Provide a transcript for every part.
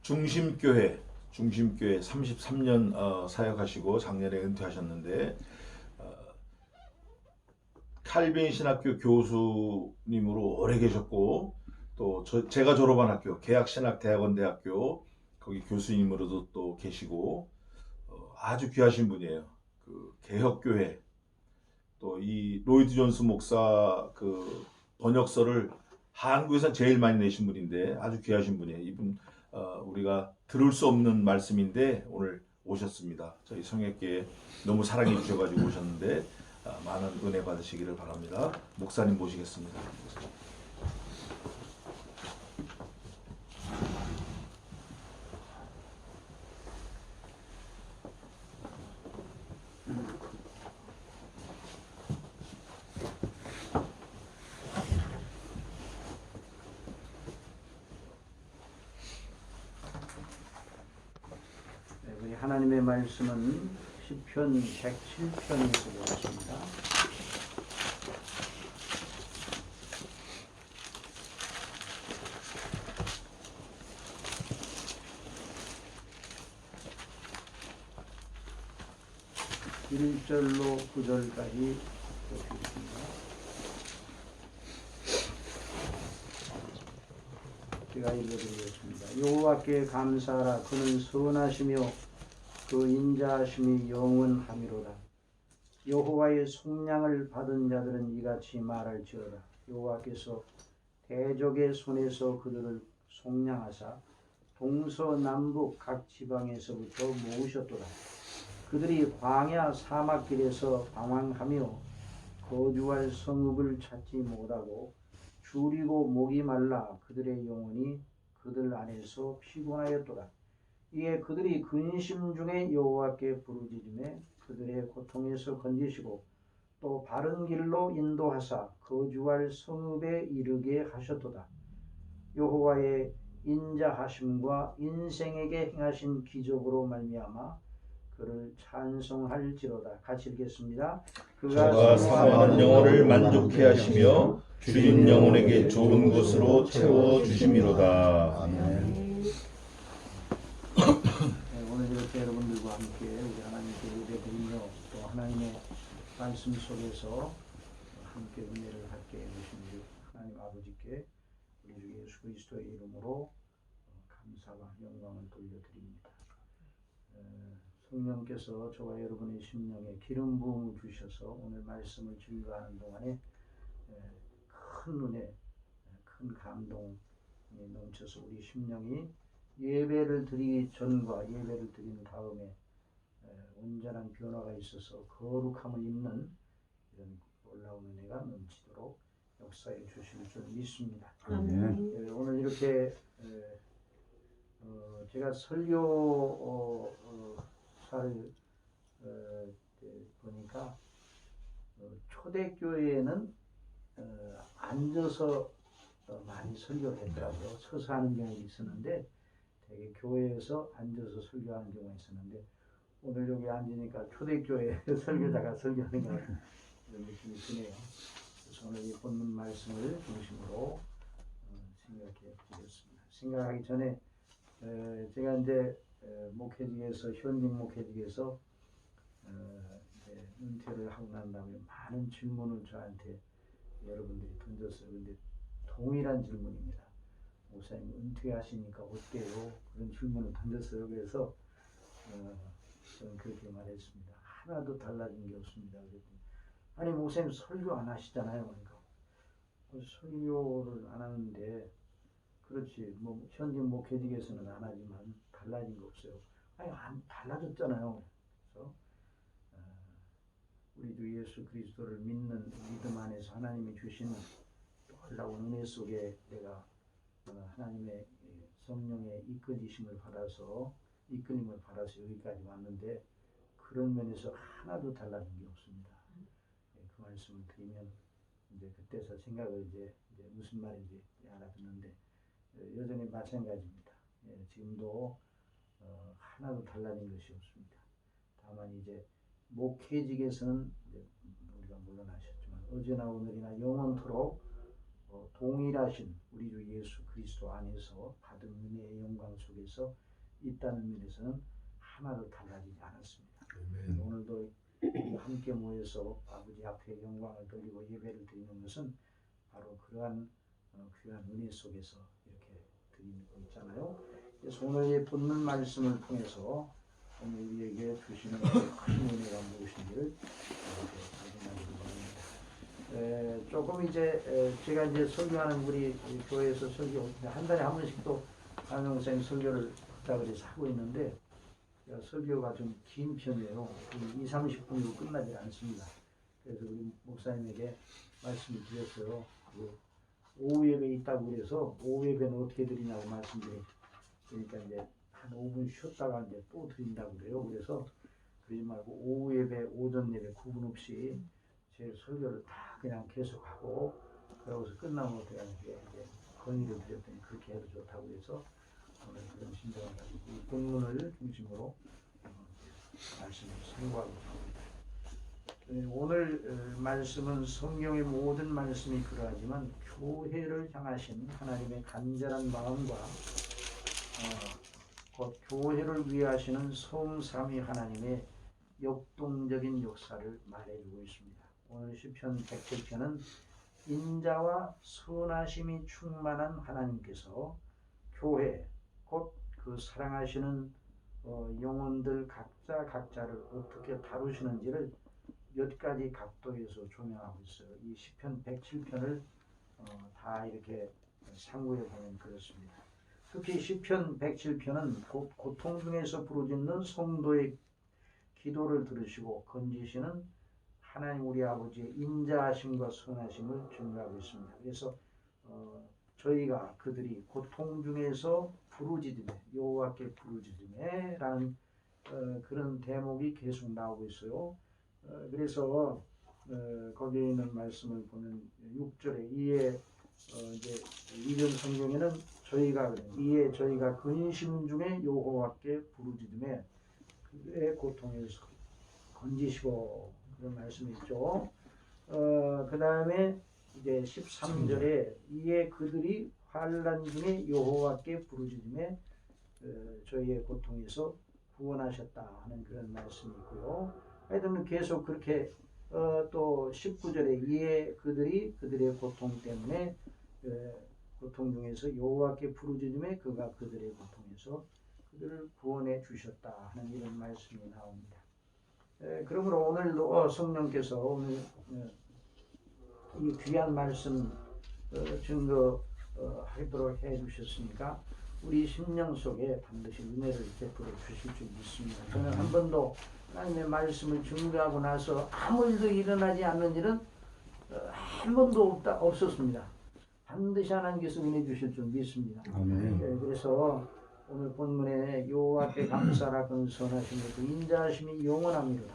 중심교회 33년 사역하시고 작년에 은퇴하셨는데 칼빈 신학교 교수님으로 오래 계셨고 또 제가 졸업한 학교 계약신학대학원대학교 거기 교수님으로도 또 계시고 아주 귀하신 분이에요. 그 개혁교회 또 이 로이드 존스 목사 그 번역서를 한국에서 제일 많이 내신 분인데 아주 귀하신 분이에요. 이분 우리가 들을 수 없는 말씀인데 오늘 오셨습니다. 저희 성역계에 너무 사랑해 주셔가지고 오셨는데 많은 은혜 받으시기를 바랍니다. 목사님 모시겠습니다. 우리 하나님의 말씀은 시편 107편에서 보겠습니다. (1절로) (9절까지) 보겠습니다. 제가 읽어드리겠습니다. 여호와께 감사하라. 그는 선하시며 그 인자하심이 영원하미로다. 여호와의 속량을 받은 자들은 이같이 말할지어다. 여호와께서 대적의 손에서 그들을 속량하사 동서남북 각 지방에서부터 모으셨도다. 그들이 광야 사막길에서 방황하며 거주할 성읍을 찾지 못하고 줄이고 목이 말라 그들의 영혼이 그들 안에서 피곤하였도다. 이에 그들이 근심 중에 여호와께 부르짖음에 그들의 고통에서 건지시고 또 바른 길로 인도하사 거주할 성읍에 이르게 하셨도다. 여호와의 인자하심과 인생에게 행하신 기적으로 말미암아 그를 찬송할지로다. 같이 읽겠습니다. 그가 사모하는 영혼을 만족해 하시며 주린 영혼에게 좋은 것으로 채워 주심이로다. 아멘. 오늘 이렇게 여러분들과 함께 우리 하나님께 예배드리며 또 하나님의 말씀 속에서 함께 은혜를 갖게 해주신 우리 하나님 아버지께 우리 주 예수 그리스도의 이름으로 감사와 영광을 돌려드립니다. 성령께서 저와 여러분의 심령에 기름 부음을 주셔서 오늘 말씀을 증거하는 동안에 큰 은혜, 큰 감동이 넘쳐서 우리 심령이 예배를 드리기 전과 예배를 드린 다음에 온전한 변화가 있어서 거룩함을 입는 이런 놀라운 은혜가 넘치도록 역사해 주실 줄 믿습니다. 오늘 이렇게 제가 설교사를 보니까 초대교회에는 앉아서 많이 설교를 했더라고요. 서서 하는 경우도 있었는데 되게 교회에서 앉아서 설교하는 경우가 있었는데 오늘 여기 앉으니까 초대교회 설교자가 설교하는 것 같은 이런 느낌이 드네요. 그래서 오늘 이 본문 말씀을 중심으로 생각해 보겠습니다. 생각하기 전에 제가 이제 목회직에서 현직 목회직에서 이제 은퇴를 하고 난 다음에 많은 질문을 저한테 여러분들이 던졌어요. 근데 동일한 질문입니다. 목사님 은퇴하시니까 어때요? 그런 질문을 던졌어요. 그래서 저는 그렇게 말했습니다. 하나도 달라진 게 없습니다. 그랬더니 아니 목사님 설교 안 하시잖아요. 그러니까 설교를 안 하는데 그렇지 뭐 현직 목회직에서는 안 하지만 달라진 거 없어요. 아니 안 달라졌잖아요. 그래서 우리 주 예수 그리스도를 믿는 믿음 안에서 하나님이 주시는 놀라운 은혜 속에 내가 하나님의 성령의 이끌림을 받아서 여기까지 왔는데 그런 면에서 하나도 달라진 게 없습니다. 그 말씀을 드리면 이제 그때서 생각을 이제 무슨 말인지 알아듣는데 여전히 마찬가지입니다. 지금도 하나도 달라진 것이 없습니다. 다만 이제 목회직에서는 이제 우리가 물러나셨지만 어제나 오늘이나 영원토록 동일하신 우리 주 예수 그리스도 안에서 받은 은혜의 영광 속에서 있다는 면에서는 하나도 달라지지 않았습니다. 오늘도 함께 모여서 아버지 앞에 영광을 돌리고 예배를 드리는 것은 바로 그러한 귀한 은혜 속에서 이렇게 드리고 있잖아요. 그래서 오늘의 본문 말씀을 통해서 오늘 우리에게 주시는 큰 은혜가 무엇인지를 발견하기를 바랍니다. 조금 이제 제가 이제 설교하는 우리 교회에서 설교 한 달에 한 번씩 또 강영생 설교를 부탁을 해서 하고 있는데 설교가 좀 긴 편이에요. 2, 30분으로 끝나지 않습니다. 그래서 우리 목사님에게 말씀을 드렸어요. 오후 예배 있다고 그래서 오후 예배는 어떻게 드리냐고 말씀드렸죠. 그러니까 이제 한 5분 쉬었다가 이제 또 드린다고 그래요. 그래서 그러지 말고 오후 예배, 오전 예배 구분 없이 제 설교를 다 그냥 계속하고 그러고서 끝나면 제가 이제 건의를 드렸더니 그렇게 해도 좋다고 해서 오늘 그런 신청을 가지고 이 본문을 중심으로 말씀을 선고하고 있습니다. 오늘 말씀은 성경의 모든 말씀이 그러하지만 교회를 향하신 하나님의 간절한 마음과 곧 교회를 위해 하시는 성삼위 하나님의 역동적인 역사를 말해주고 있습니다. 오늘 시편 107편은 인자와 선하심이 충만한 하나님께서 교회 곧 그 사랑하시는 영혼들 각자를 어떻게 다루시는지를 몇 가지 각도에서 조명하고 있어요. 이 시편 107편을 다 이렇게 상고해 보면 그렇습니다. 특히 시편 107편은 고통 중에서 부르짖는 성도의 기도를 들으시고 건지시는 하나님 우리 아버지의 인자하심과 선하심을 증거하고 있습니다. 그래서 저희가 그들이 고통 중에서 부르짖음에 여호와께 부르짖음에 라는 그런 대목이 계속 나오고 있어요. 그래서 거기에 있는 말씀을 보면 6절에 이에 이제 이전 성경에는 이에 저희가 근심 중에 여호와께 부르짖음에 그의 고통에서 건지시고 그런 말씀이 있죠. 그 다음에 이제 13절에 이에 그들이 환난 중에 여호와께 부르짖음에 저희의 고통에서 구원하셨다 하는 그런 말씀이 있고요. 하여튼 계속 그렇게 또 19절에 이에 그들이 그들의 고통 때문에 고통 중에서 여호와께 부르짖음에 그가 그들의 고통에서 그들을 구원해 주셨다 하는 이런 말씀이 나옵니다. 그러므로 오늘도 성령께서 오늘 이 귀한 말씀 증거하도록 해 주셨으니까 우리 심령 속에 반드시 은혜를 베풀어 주실 줄 믿습니다. 저는 한 번도 하나님의 말씀을 증거하고 나서 아무 일도 일어나지 않는 일은 한 번도 없었습니다. 반드시 하나님께서 은혜 주실 줄 믿습니다. 아멘. 그래서 오늘 본문에 여호와께 감사라 근선하시며 그 인자하심이 영원함이로다.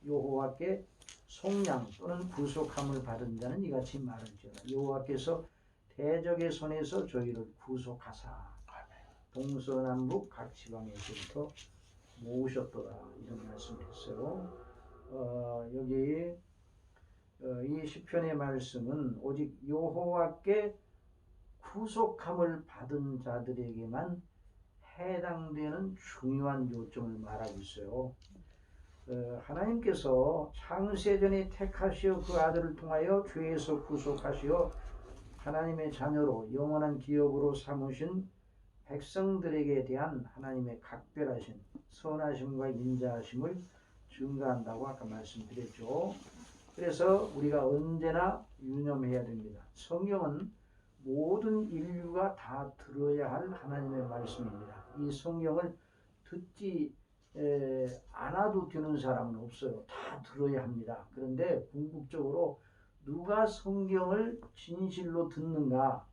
여호와께 속량 또는 구속함을 받은 자는 이같이 말할지어다. 여호와께서 대적의 손에서 저희를 구속하사 동서남북 각 지방에서부터 모으셨도다. 이런 말씀을 했어요. 여기 이 시편의 말씀은 오직 여호와께 구속함을 받은 자들에게만 해당되는 중요한 요점을 말하고 있어요. 하나님께서 창세전에 택하시어 그 아들을 통하여 죄에서 구속하시어 하나님의 자녀로 영원한 기업으로 삼으신 백성들에게 대한 하나님의 각별하신 선하심과 인자하심을 증거한다고 아까 말씀드렸죠. 그래서 우리가 언제나 유념해야 됩니다. 성경은 모든 인류가 다 들어야 할 하나님의 말씀입니다. 이 성경을 듣지 않아도 되는 사람은 없어요. 다 들어야 합니다. 그런데 궁극적으로 누가 성경을 진실로 듣는가?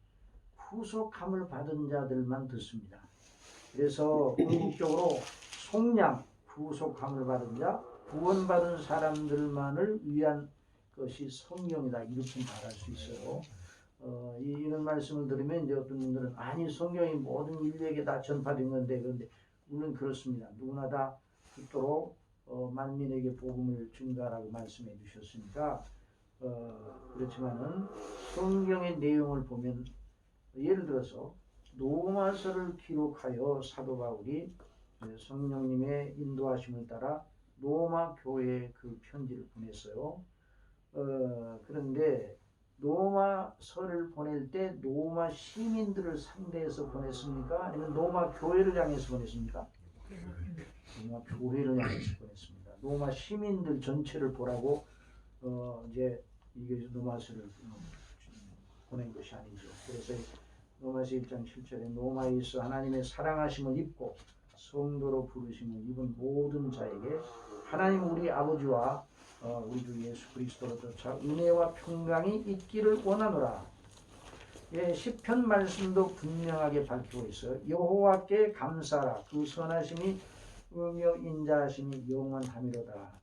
구속함을 받은 자들만 듣습니다. 그래서 궁극적으로 속량, 구속함을 받은 자, 구원받은 사람들만을 위한 것이 성경이다. 이렇게 말할 수 있어요. 이런 말씀을 들으면 이제 어떤 분들은 아니 성경이 모든 인류에게 다 전파된 건데 그런데 물론 그렇습니다. 누구나 다 듣도록 만민에게 복음을 증가하라고 말씀해 주셨으니까 그렇지만은 성경의 내용을 보면 예를 들어서 로마서를 기록하여 사도 바울이 성령님의 인도하심을 따라 로마 교회에 그 편지를 보냈어요. 그런데 로마서를 보낼 때 로마 시민들을 상대해서 보냈습니까? 아니면 로마 교회를 향해서 보냈습니까? 로마 교회를 향해서 보냈습니다. 로마 시민들 전체를 보라고 이제 이게 로마서를 보낸 것이 아니죠. 그래서 로마서 1장 7절에 로마에서 하나님의 사랑하심을 입고 성도로 부르심을 입은 모든 자에게 하나님 우리 아버지와 우리 주 예수 그리스도로부터 은혜와 평강이 있기를 원하노라. 예, 시편 말씀도 분명하게 밝히고 있어요. 여호와께 감사하라. 그 선하심이 의며 인자하심이 영원하미로다.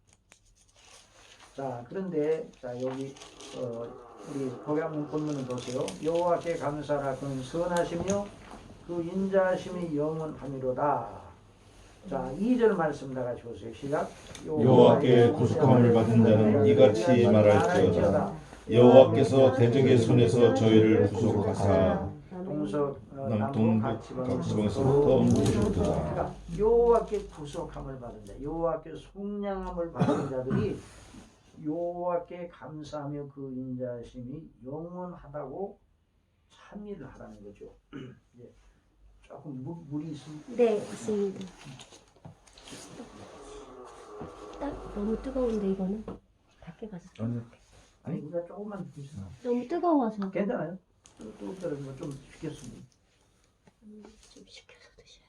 자, 그런데 자 여기 우리 거기 한번 본문을 보세요. 여호와께 감사하라. 그는 선하시며 그 인자하심이 영원하미로다. 자, 2절 말씀 다 같이 보세요. 시작. 여호와께 구속함을 받은 자는 이같이 말할지어다. 여호와께서 대적의 손에서 저희를 구속하사 남동북 각 지방에서부터 모으셨도다. 그러니까 여호와께 구속함을 받은 자, 여호와께 속량함을 받은 자들이 여호와께 감사하며 그 인자하심이 영원하다고 찬미를 하라는 거죠. 예. 조금 물이 있습니다. 네, 있습니다. 딱 너무 뜨거운데 이거는 밖에 가서 아니 우리가 조금만 주세요. 너무 뜨거워서 괜찮아요? 또 떨어지면 좀 식겠습니다. 좀 식혀서 드셔야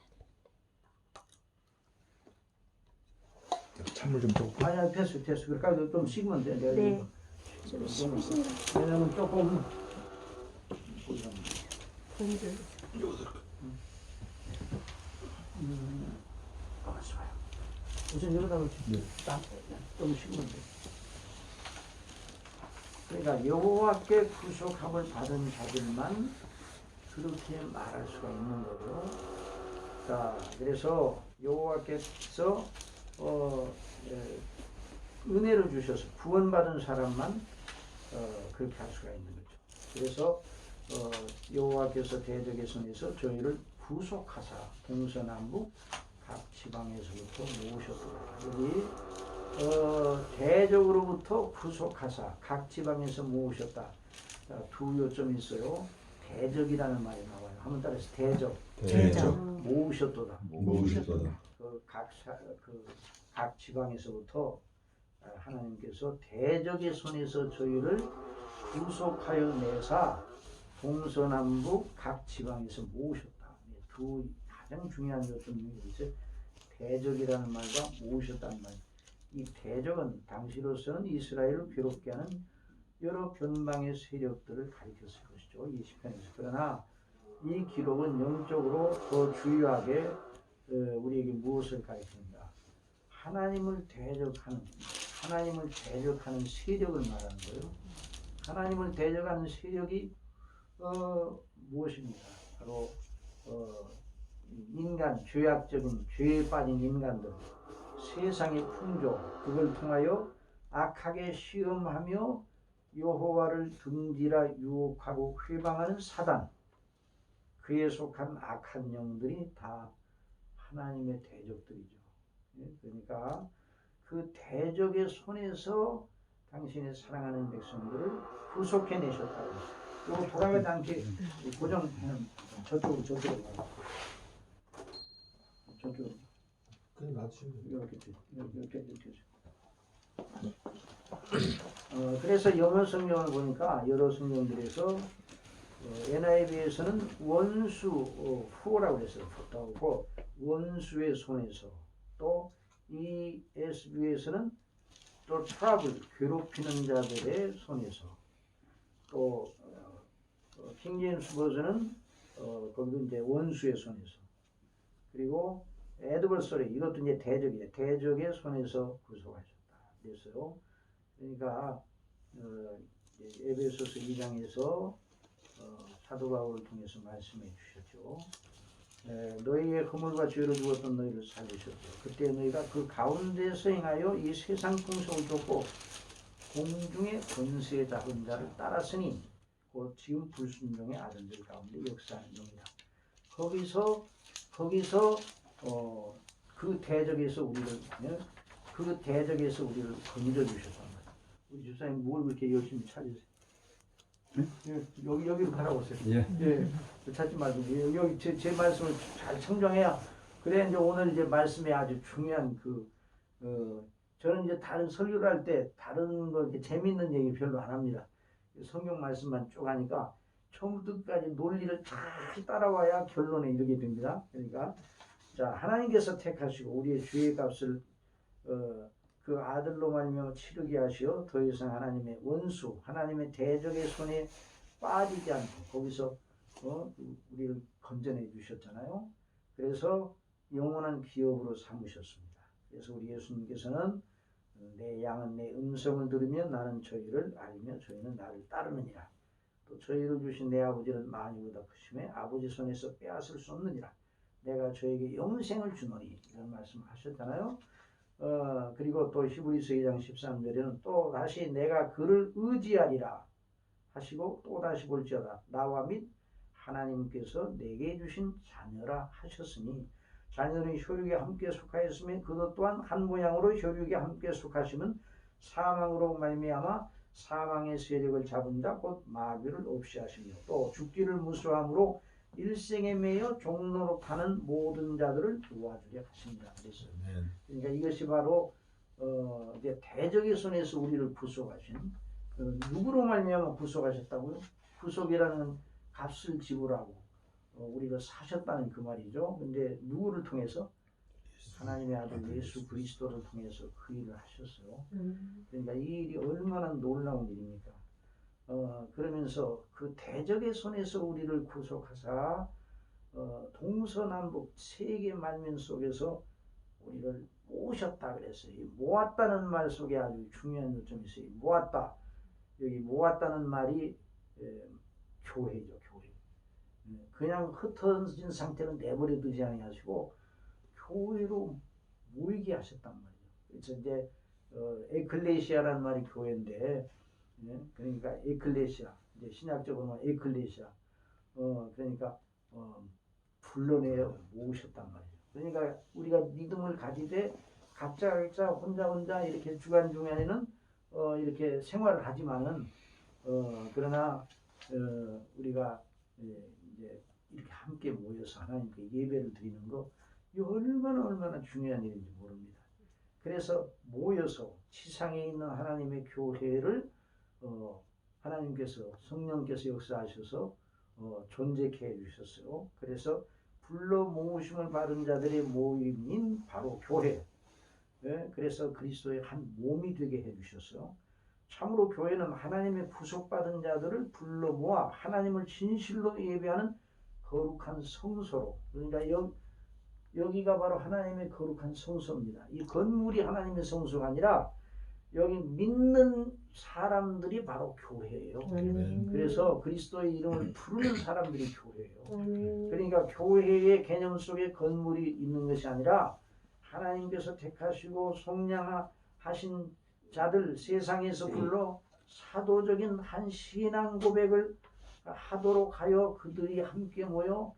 돼. 찬물 좀 더. 아니 됐어. 그러니까 좀 식으면 돼. 내가 네. 이거 좀 식으신가? 왜냐면 조금 건조. 가만있어 봐요. 우선 여기다가 좀 식으면 돼. 그러니까 여호와께 구속함을 받은 자들만 그렇게 말할 수가 있는 거죠. 자, 그래서 여호와께서 은혜를 주셔서 구원받은 사람만 그렇게 할 수가 있는 거죠. 그래서 여호와께서 대적의 손에서 저희를 구속하사 동서남북 각 지방에서부터 모으셨더라. 여기 대적으로부터 구속하사 각 지방에서 모으셨다. 자, 두 요점이 있어요. 대적이라는 말이 나와요. 한번 따라서 대적. 모으셨도다. 모으셨도다. 각 지방에서부터 하나님께서 대적의 손에서 저희를 구속하여 내사 동서남북 각 지방에서 모으셨다. 두 가장 중요한 요점이 있어요. 대적이라는 말과 모으셨다는 말. 이 대적은 당시로서는 이스라엘을 괴롭게 하는 여러 변방의 세력들을 가리켰을 것이죠. 이 시편에서. 그러나 이 기록은 영적으로 더 주요하게 우리에게 무엇을 가리킵니까? 하나님을 대적하는 세력을 말하는 거예요. 하나님을 대적하는 세력이 무엇입니까? 바로 인간, 죄악적인 죄에 빠진 인간들, 세상의 풍조, 그걸 통하여 악하게 시험하며 여호와를 등지라 유혹하고 회방하는 사단, 그에 속한 악한 영들이 다 하나님의 대적들이죠. 그러니까 그 대적의 손에서 당신의 사랑하는 백성들을 구속해내셨다고. 이거 돌아가지 않게 고정하는 저쪽으로 가요. 저쪽으로. 그냥 놔두시면 이렇게. 그래서 영어 성경을 보니까 여러 성경들에서 NIV에서는 원수 후라고 그랬어요. 또 원수의 손에서, 또 ESV에서는 또 트러블 괴롭히는 자들의 손에서, 또 킹제임스 버전은 거기도 이제 원수의 손에서, 그리고 애드버서리, 이것도 이제 대적이에요. 대적의 손에서 구속하셨다 그랬어요. 그러니까 에베소서 2장에서 사도 바울을 통해서 말씀해 주셨죠. 너희의 허물과 죄로 죽었던 너희를 살리셨죠. 그때 너희가 그 가운데서 행하여 이 세상 풍속을 쫓고 공중의 권세 잡은 자를 따랐으니 곧 지금 불순종의 아들들 가운데 역사하는 놈이다. 거기서 그 대적에서 우리를 예? 그 대적에서 우리를 건져 주셨단 말이에요. 우리 집사님 뭘 그렇게 열심히 찾으세요? 예, 여기로 가라오세요. 예, 찾지 말고 여기 제 말씀을 잘 청정해야 그래 이제 오늘 이제 말씀에 아주 중요한 저는 이제 다른 설교를 할 때 다른 거 이렇게 재밌는 얘기 별로 안 합니다. 성경 말씀만 쭉 하니까 처음부터 끝까지 논리를 잘 따라와야 결론에 이르게 됩니다. 그러니까 자 하나님께서 택하시고 우리의 죄의 값을 그 아들로 말미암아 치르게 하시어 더 이상 하나님의 원수 하나님의 대적의 손에 빠지지 않고 거기서 우리를 건져내 주셨잖아요. 그래서 영원한 기업으로 삼으셨습니다. 그래서 우리 예수님께서는 내 양은 내 음성을 들으면 나는 저희를 알며 저희는 나를 따르느니라. 또 저희를 주신 내 아버지는 만유보다 크심에 아버지 손에서 빼앗을 수 없느니라. 내가 저에게 영생을 주노니 이런 말씀을 하셨잖아요. 그리고 또 히브리서 2장 13절에는 또 다시 내가 그를 의지하리라 하시고 또 다시 볼지어다 나와 및 하나님께서 내게 주신 자녀라 하셨으니 자녀는 혈육에 함께 속하였으며 그것 또한 한 모양으로 혈육에 함께 속하심은 사망으로 말미암아 사망의 세력을 잡은 자 곧 마귀를 없이 하시며 또 죽기를 무수함으로 일생에 매여 종로로 타는 모든 자들을 도와주려 하십니다. 그랬어요. 그러니까 이것이 바로 이제 대적의 손에서 우리를 구속하신 누구로 말미암아 구속하셨다고요? 구속이라는 값을 지불하고 우리를 사셨다는 그 말이죠. 근데 누구를 통해서? 하나님의 아들 예수 그리스도를 통해서 그 일을 하셨어요. 그러니까 이 일이 얼마나 놀라운 일입니까? 그러면서 그 대적의 손에서 우리를 구속하사 동서남북 세계 만민 속에서 우리를 모으셨다 그랬어요. 이 모았다는 말 속에 아주 중요한 요점이 있어요. 모았다. 여기 모았다는 말이 교회죠. 교회. 그냥 흩어진 상태는 내버려 두지 아니하시고 교회로 모이게 하셨단 말이죠. 그래서 이제 에클레시아라는 말이 교회인데 그러니까 에클레시아 이제 신약적으로는 에클레시아 그러니까 불러내어 모으셨단 말이죠. 그러니까 우리가 믿음을 가지되 각자 혼자 이렇게 주간주간에는 이렇게 생활을 하지만은 그러나 우리가 이제 이렇게 함께 모여서 하나님께 예배를 드리는 거 이 얼마나 중요한 일인지 모릅니다. 그래서 모여서 지상에 있는 하나님의 교회를 하나님께서 성령께서 역사하셔서 존재케 해주셨어요. 그래서 불러 모으심을 받은 자들의 모임인 바로 교회. 그래서 그리스도의 한 몸이 되게 해주셨어요. 참으로 교회는 하나님의 구속받은 자들을 불러 모아 하나님을 진실로 예배하는 거룩한 성소로 그러니까 여기가 바로 하나님의 거룩한 성소입니다. 이 건물이 하나님의 성소가 아니라 여기 믿는 사람들이 바로 교회예요. 그래서 그리스도의 이름을 부르는 사람들이 교회예요. 그러니까 교회의 개념 속에 건물이 있는 것이 아니라 하나님께서 택하시고 속량하신 자들 세상에서 불러 사도적인 한 신앙 고백을 하도록 하여 그들이 함께 모여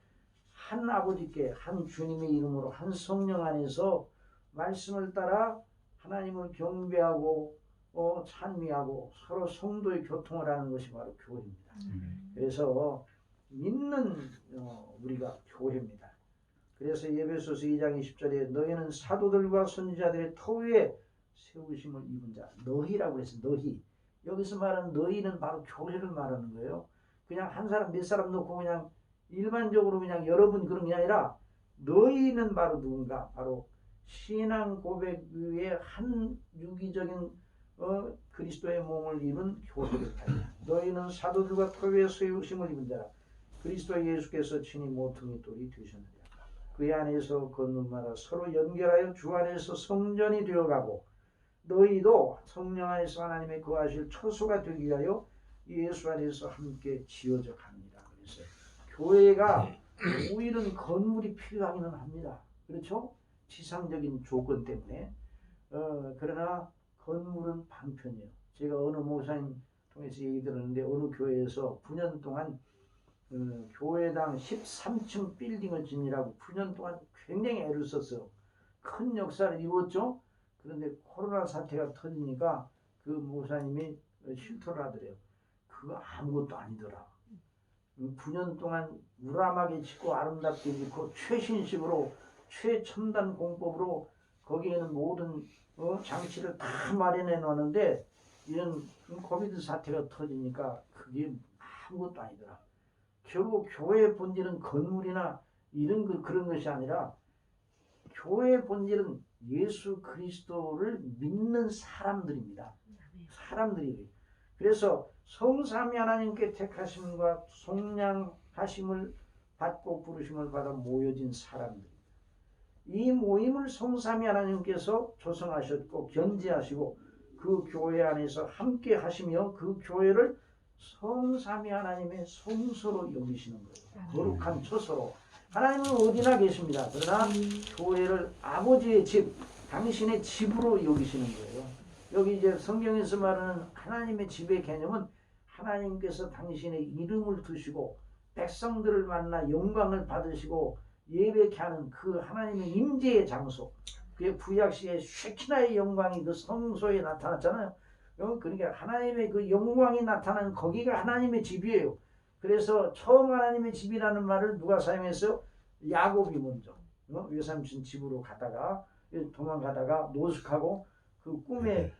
한 아버지께 한 주님의 이름으로 한 성령 안에서 말씀을 따라 하나님을 경배하고 찬미하고 서로 성도의 교통을 하는 것이 바로 교회입니다. 그래서 믿는 우리가 교회입니다. 그래서 에베소서 2장 20절에 너희는 사도들과 선지자들의 터 위에 세우심을 입은 자 너희라고 해서 너희 여기서 말하는 너희는 바로 교회를 말하는 거예요. 그냥 한 사람 몇 사람 놓고 그냥 일반적으로 그냥 여러분 그런 게 아니라 너희는 바로 누군가 바로 신앙 고백 위에 한 유기적인 그리스도의 몸을 입은 교회를 가리라. 너희는 사도들과 터 위에 세우심을 입은 자라. 그리스도 예수께서 친히 모퉁이 돌이 되셨느니라. 그 안에서 건물마다 서로 연결하여 주 안에서 성전이 되어가고 너희도 성령 안에서 하나님의 거하실 처소가 되기 위하여 예수 안에서 함께 지어져 갑니다. 그래서 교회가 오히려 건물이 필요하기는 합니다. 그렇죠? 지상적인 조건 때문에 그러나 건물은 방편이에요. 제가 어느 목사님 통해서 얘기 들었는데 어느 교회에서 9년 동안 교회당 13층 빌딩을 짓느라고 9년 동안 굉장히 애를 썼어요. 큰 역사를 이루었죠. 그런데 코로나 사태가 터지니까 그 목사님이 실토를 하더래요. 그거 아무것도 아니더라. 9년 동안 우람하게 짓고 아름답게 짓고 최신식으로 최첨단 공법으로 거기에는 모든 장치를 다 마련해 놨는데 이런 코비드 사태가 터지니까 그게 아무것도 아니더라. 결국 교회의 본질은 건물이나 이런 그런 것이 아니라 교회의 본질은 예수 그리스도를 믿는 사람들입니다. 사람들이. 그래서 성삼위 하나님께 택하심과 속량하심을 받고 부르심을 받아 모여진 사람들입니다. 이 모임을 성삼위 하나님께서 조성하셨고 견지하시고 그 교회 안에서 함께 하시며 그 교회를 성삼위 하나님의 성소로 여기시는 거예요. 거룩한 처소로. 하나님은 어디나 계십니다. 그러나 교회를 아버지의 집, 당신의 집으로 여기시는 거예요. 여기 이제 성경에서 말하는 하나님의 집의 개념은 하나님께서 당신의 이름을 두시고 백성들을 만나 영광을 받으시고 예배케 하는 그 하나님의 임재의 장소. 그게 구약시에 쉐키나의 영광이 그 성소에 나타났잖아요. 그러니까 하나님의 그 영광이 나타나는 거기가 하나님의 집이에요. 그래서 처음 하나님의 집이라는 말을 누가 사용했어요? 야곱이 먼저 외삼촌 집으로 가다가 도망가다가 노숙하고 그 꿈에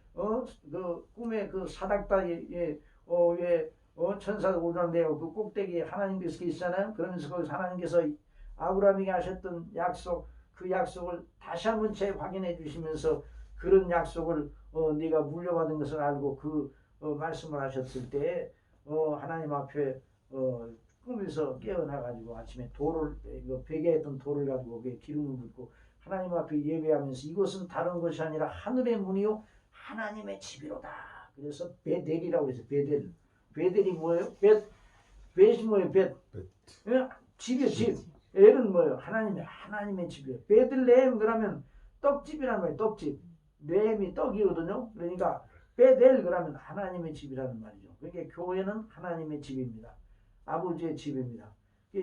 그 사닥다리에 천사가 오르는데요. 그 꼭대기에 하나님께서 계시잖아요. 그러면서 거기서 하나님께서 아브라함에게 하셨던 약속, 그 약속을 다시 한번 재확인해 주시면서 그런 약속을 네가 물려받은 것을 알고 그 말씀을 하셨을 때 하나님 앞에 꿈에서 깨어나가지고 아침에 돌을 베개에 있던 돌을 가지고 기름을 붓고 하나님 앞에 예배하면서 이것은 다른 것이 아니라 하늘의 문이요 하나님의 집이로다. 그래서 베델이라고 해서 베델. 베델이 뭐예요? 벳이 뭐예요? 벳. 집이요 집. 엘은 뭐예요? 하나님의 집이에요. 베들레헴 그러면 떡집이라는 거예요. 떡집. 레헴이 떡이거든요. 그러니까 베델 그러면 하나님의 집이라는 말이죠. 그러니까 교회는 하나님의 집입니다. 아버지의 집입니다.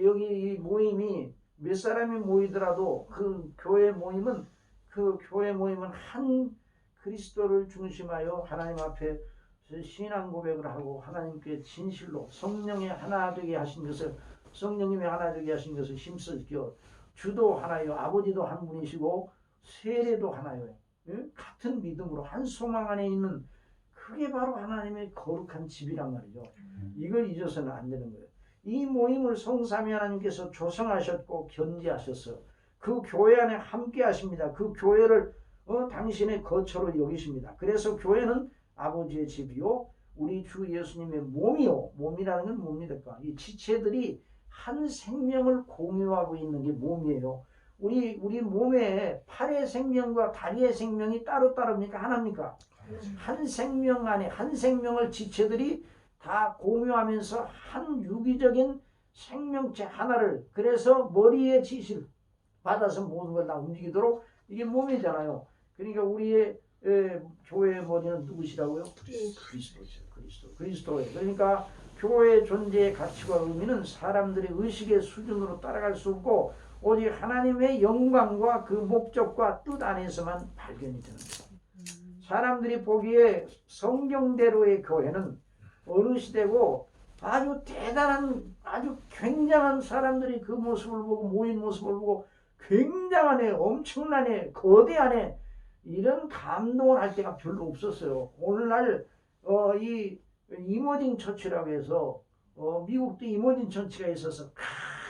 여기 이 모임이 몇 사람이 모이더라도 그 교회 모임은 한 그리스도를 중심하여 하나님 앞에 신앙 고백을 하고 하나님께 진실로 성령의 하나 되게 하신 것을 성령님의 하나 되게 하신 것을 힘써 주도 하나요. 아버지도 한 분이시고 세례도 하나요. 같은 믿음으로 한 소망 안에 있는 그게 바로 하나님의 거룩한 집이란 말이죠. 이걸 잊어서는 안 되는 거예요. 이 모임을 성삼위 하나님께서 조성하셨고 견지하셨어요. 그 교회 안에 함께 하십니다. 그 교회를 당신의 거처로 여기십니다. 그래서 교회는 아버지의 집이요 우리 주 예수님의 몸이요. 몸이라는 건 뭡니까? 이 지체들이 한 생명을 공유하고 있는 게 몸이에요. 우리 몸에 팔의 생명과 다리의 생명이 따로따로입니까? 하나입니까? 한 생명 안에 한 생명을 지체들이 다 공유하면서 한 유기적인 생명체 하나를 그래서 머리의 지시를 받아서 모든 걸 다 움직이도록 이게 몸이잖아요. 그러니까 우리의 교회의 머리는 누구시라고요? 그리스도예요. 그러니까 교회의 존재의 가치와 의미는 사람들의 의식의 수준으로 따라갈 수 없고 오직 하나님의 영광과 그 목적과 뜻 안에서만 발견이 되는 거예요. 사람들이 보기에 성경대로의 교회는 어느 시대고 아주 대단한 아주 굉장한 사람들이 그 모습을 보고 모인 모습을 보고 굉장하네 엄청나네 거대하네 이런 감동을 할 때가 별로 없었어요. 오늘날 이 이머징 처치라고 해서 미국도 이머징 처치가 있어서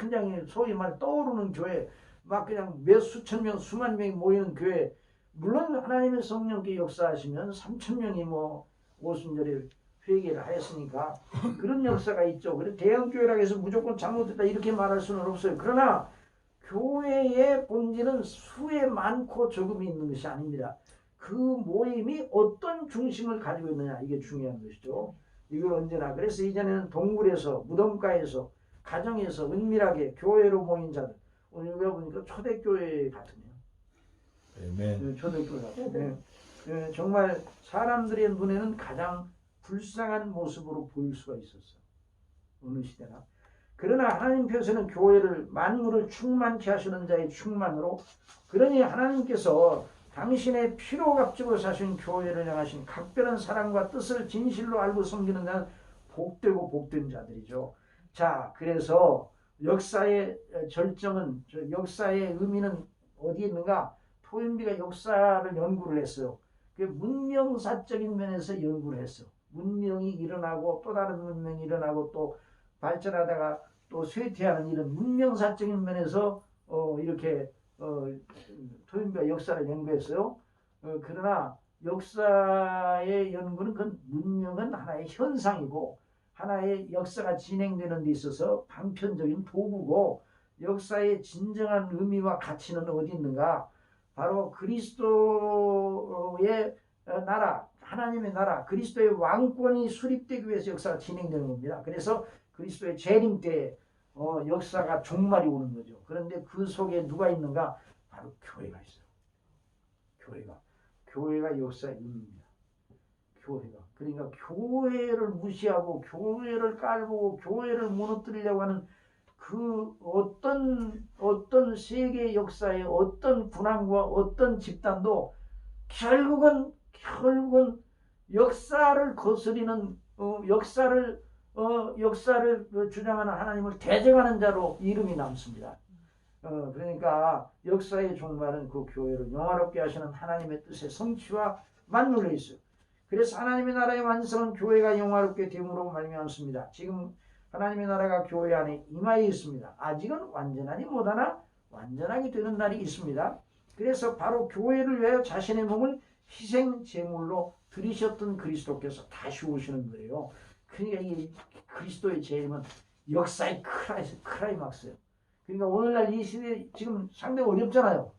굉장히 소위 말 떠오르는 교회 막 그냥 몇 수천 명 수만 명이 모이는 교회 물론 하나님의 성령께 역사하시면 3천 명이 오순절에 회개를 하였으니까 그런 역사가 있죠. 그래서 대형교회라고 해서 무조건 잘못했다 이렇게 말할 수는 없어요. 그러나 교회의 본질은 수에 많고 적음이 있는 것이 아닙니다. 그 모임이 어떤 중심을 가지고 있느냐 이게 중요한 것이죠. 이걸 언제나 그래서 이전에는 동굴에서 무덤가에서 가정에서 은밀하게 교회로 모인 자들 오늘 여기 보니까 초대교회 같으네요. 아멘. 초대교회 같은 정말 사람들의 눈에는 가장 불쌍한 모습으로 보일 수가 있었어. 어느 시대나. 그러나 하나님께서는 교회를 만물을 충만케 하시는 자의 충만으로 그러니 하나님께서 당신의 피로 값주고 사신 교회를 향하신 각별한 사랑과 뜻을 진실로 알고 섬기는 자는 복되고 복된 자들이죠. 자, 그래서 역사의 절정은 역사의 의미는 어디에 있는가? 토인비가 역사를 연구를 했어요. 그 문명사적인 면에서 연구를 했어. 문명이 일어나고 또 다른 문명이 일어나고 또 발전하다가 또 쇠퇴하는 이런 문명사적인 면에서 이렇게 토인비가 역사를 연구했어요. 그러나 역사의 연구는 그 문명은 하나의 현상이고 하나의 역사가 진행되는 데 있어서 방편적인 도구고 역사의 진정한 의미와 가치는 어디 있는가? 바로 그리스도의 나라, 하나님의 나라, 그리스도의 왕권이 수립되기 위해서 역사가 진행되는 겁니다. 그래서 그리스도의 재림 때 역사가 종말이 오는 거죠. 그런데 그 속에 누가 있는가? 바로 교회가 있어요. 교회가 역사의 의미입니다. 교회가. 그러니까 교회를 무시하고 교회를 깔보고 교회를 무너뜨리려고 하는 그 어떤 세계 역사의 어떤 군왕과 어떤 집단도 결국은 역사를 거스리는 역사를 주장하는 하나님을 대적하는 자로 이름이 남습니다. 그러니까 역사의 종말은 그 교회를 영화롭게 하시는 하나님의 뜻의 성취와 맞물려 있어요. 그래서 하나님의 나라의 완성은 교회가 영화롭게 됨으로 말미암습니다. 지금 하나님의 나라가 교회 안에 임하여 있습니다. 아직은 완전하지 못하나 완전하게 되는 날이 있습니다. 그래서 바로 교회를 위하여 자신의 몸을 희생 제물로 드리셨던 그리스도께서 다시 오시는 거예요. 그러니까 이 그리스도의 재림은 역사의 크라이막스예요. 그러니까 오늘날 이 시대 지금 상당히 어렵잖아요.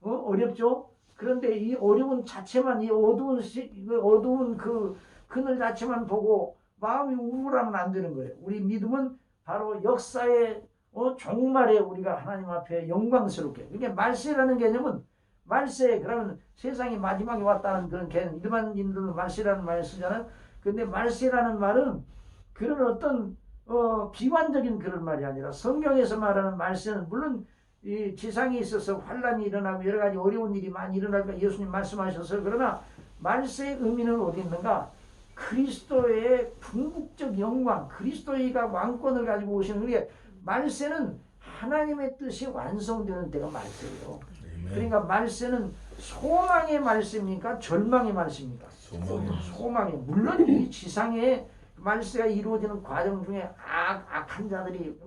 어렵죠? 그런데 이 어려운 자체만, 이 어두운 그 그늘 자체만 보고 마음이 우울하면 안 되는 거예요. 우리 믿음은 바로 역사의 종말에 우리가 하나님 앞에 영광스럽게. 그러니까 말세라는 개념은 말세, 그러면 세상이 마지막에 왔다는 그런 개념. 일반인들은 말세라는 말을 쓰잖아요. 근데 말세라는 말은 그런 어떤 비관적인 그런 말이 아니라 성경에서 말하는 말세는 물론 이 지상에 있어서 환란이 일어나고 여러 가지 어려운 일이 많이 일어날까 예수님 말씀하셔서 그러나 말세의 의미는 어디 있는가? 그리스도의 궁극적 영광, 그리스도가 왕권을 가지고 오시는 게 말세는 하나님의 뜻이 완성되는 때가 말세예요. 그러니까 말세는 소망의 말세입니까? 절망의 말세입니까? 소망의. 물론 이 지상에 말세가 이루어지는 과정 중에 악한 자들이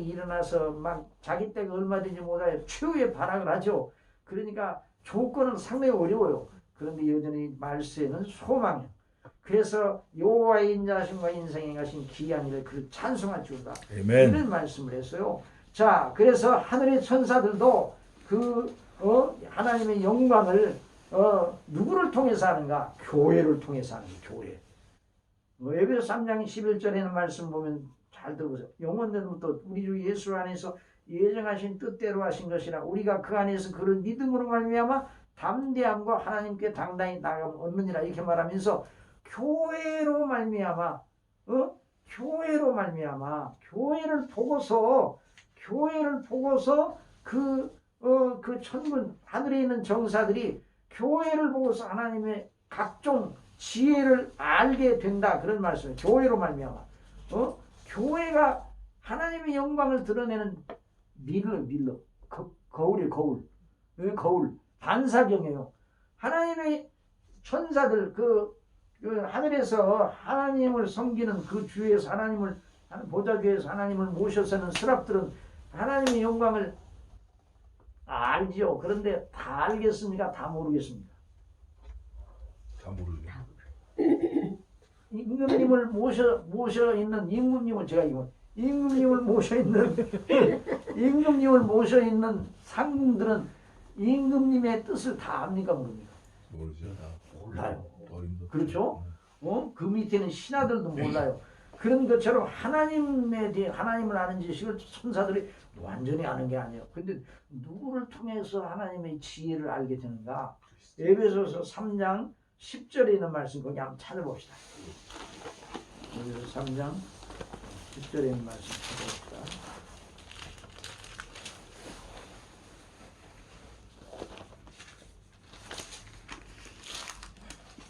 일어나서 막 자기 때가 얼마 되지 못하여 최후의 발악을 하죠. 그러니까 조건은 상당히 어려워요. 그런데 여전히 말세는 소망이에요. 그래서 여호와의 인자하심과 인생에 가신 귀한 이를 그를 찬송할지어다. 이런 말씀을 했어요. 자, 그래서 하늘의 천사들도 그 하나님의 영광을 누구를 통해서 하는가? 교회를 통해서 하는 거예요. 교회. 에베소 3장 11절에는 말씀 보면 잘 들어보세요. 영원전부터 우리 주 예수 안에서 예정하신 뜻대로 하신 것이라 우리가 그 안에서 그런 믿음으로 말미암아 담대함과 하나님께 당당히 나아가면 얻느니라 이렇게 말하면서 교회로 말미암아 교회를 보고서 그 천군 하늘에 있는 정사들이 교회를 보고서 하나님의 각종 지혜를 알게 된다 그런 말씀이에요. 교회로 말미암아 교회가 하나님의 영광을 드러내는 밀러 거울이에요. 거울 반사경이에요. 하나님의 천사들 그 하늘에서 하나님을 섬기는 그 주에서 하나님을 보좌주에서 하나님을 모셔서는 스랍들은 하나님의 영광을 알지요. 그런데 다 알겠습니까? 다 모르겠습니까? 다 모르죠. 임금님을 모셔 있는 임금님을 제가 임금님을 모셔 있는 상궁들은 임금님의 뜻을 다 압니까 모릅니까? 모르죠. 다 몰라요. 어림도. 그렇죠? 그 밑에는 신하들도 몰라요. 그런 것처럼 하나님에 대해 하나님을 아는 지식을 천사들이 완전히 아는 게 아니에요. 근데 누구를 통해서 하나님의 지혜를 알게 되는가? 에베소서 3장 10절에 있는 말씀 거기 한번 찾아봅시다. 에베소 3장 6절에 있는 말씀 찾아봅시다.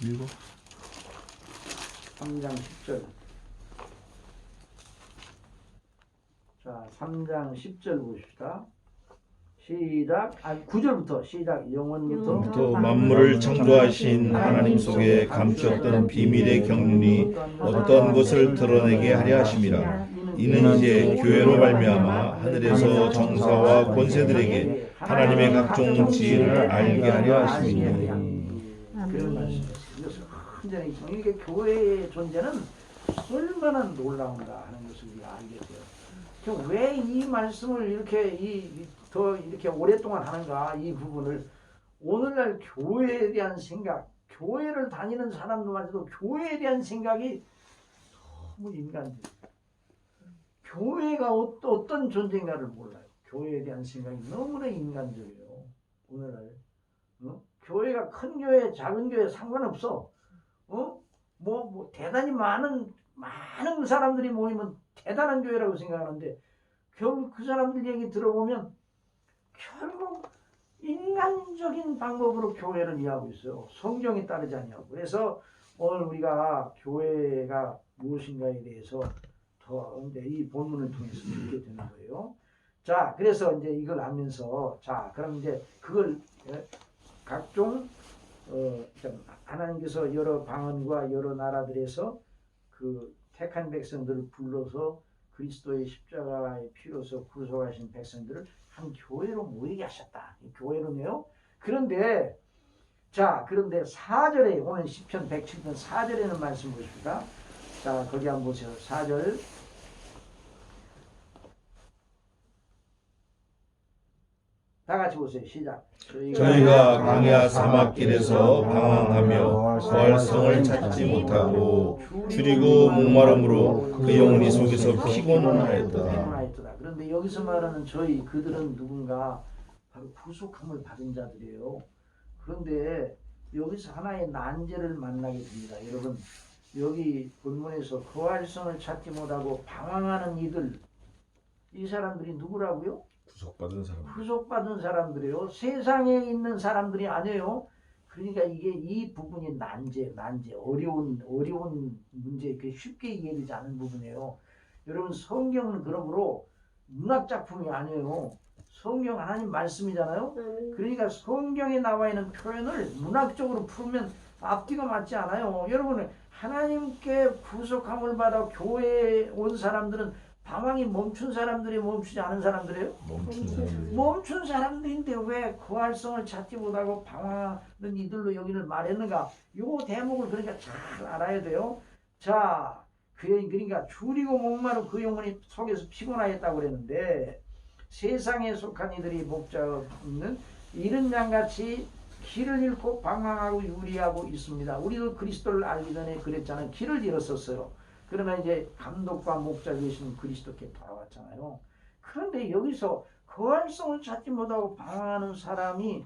읽어. 3장 10절. 자, 3장 10절 보십시다. 시작. 9절부터 시작. 영원부터 또 만물을 창조하신 하나님 속에 감추었던 비밀의 경륜이 어떤 것을 드러내게 하려 하심이라. 이는 이제 교회로 말미암아 하늘에서 정사와 권세들에게 하나님의 각종 지혜를 알게 하려 하심이니. 그런 말씀이었어요. 이것을 완전히 이게 교회의 존재는 얼마나 놀라운가 하는 것을 우리가 알게 돼요. 왜 이 말씀을 이렇게 더 이렇게 오랫동안 하는가, 이 부분을. 오늘날 교회에 대한 생각, 교회를 다니는 사람들마저도 교회에 대한 생각이 너무 인간적이에요. 교회가 어떤 존재인가를 몰라요. 교회에 대한 생각이 너무나 인간적이에요. 오늘날 교회가 큰 교회, 작은 교회 상관없어. 대단히 많은 사람들이 모이면 대단한 교회라고 생각하는데, 결국 그 사람들 얘기 들어보면 결국 인간적인 방법으로 교회를 이해하고 있어요. 성경에 따르지 않냐고. 그래서 오늘 우리가 교회가 무엇인가에 대해서 더 이제 이 본문을 통해서 듣게 되는 거예요. 자, 그래서 이제 이걸 알면서, 자, 그럼 이제 그걸 각종 하나님께서 여러 방언과 여러 나라들에서 그 택한 백성들을 불러서 그리스도의 십자가의 피로서 구속하신 백성들을 한 교회로 모이게 하셨다. 이 교회로네요. 그런데 4절에 오늘 시편 107편 4절에는 말씀 보십시다. 자, 거기 한번 보세요. 4절. 다 같이 보세요. 시작. 저희가 광야 사막길에서 방황하며 부활성을 찾지 못하고 줄이고 목마름으로 그 영혼이 속에서 피곤하였다. 그런데 여기서 말하는 저희, 그들은 누군가 바로 구속함을 받은 자들이에요. 그런데 여기서 하나의 난제를 만나게 됩니다. 여러분, 여기 본문에서 부활성을 찾지 못하고 방황하는 이들, 이 사람들이 누구라고요? 구속받은 사람. 구속받은 사람들이요. 세상에 있는 사람들이 아니에요. 그러니까 이 부분이 난제, 어려운 문제, 쉽게 이해되지 않은 부분이에요. 여러분, 성경은 그러므로 문학 작품이 아니에요. 성경 하나님 말씀이잖아요. 그러니까 성경에 나와 있는 표현을 문학적으로 풀면 앞뒤가 맞지 않아요. 여러분, 하나님께 구속함을 받아 교회에 온 사람들은 방황이 멈춘 사람들이 멈추지 않은 사람들이에요? 멈춘 사람들인데 왜 구활성을 찾지 못하고 방황하는 이들로 여기를 말했는가? 요 대목을 그러니까 잘 알아야 돼요. 자, 그러니까 줄이고 목마른 그 영혼이 속에서 피곤하였다고 그랬는데, 세상에 속한 이들이 목자 없는 이런 양같이 길을 잃고 방황하고 유리하고 있습니다. 우리도 그리스도를 알기 전에 그랬잖아요. 길을 잃었었어요. 그러나 이제 감독과 목자 되신 그리스도께 돌아왔잖아요. 그런데 여기서 거할성을 찾지 못하고 방황하는 사람이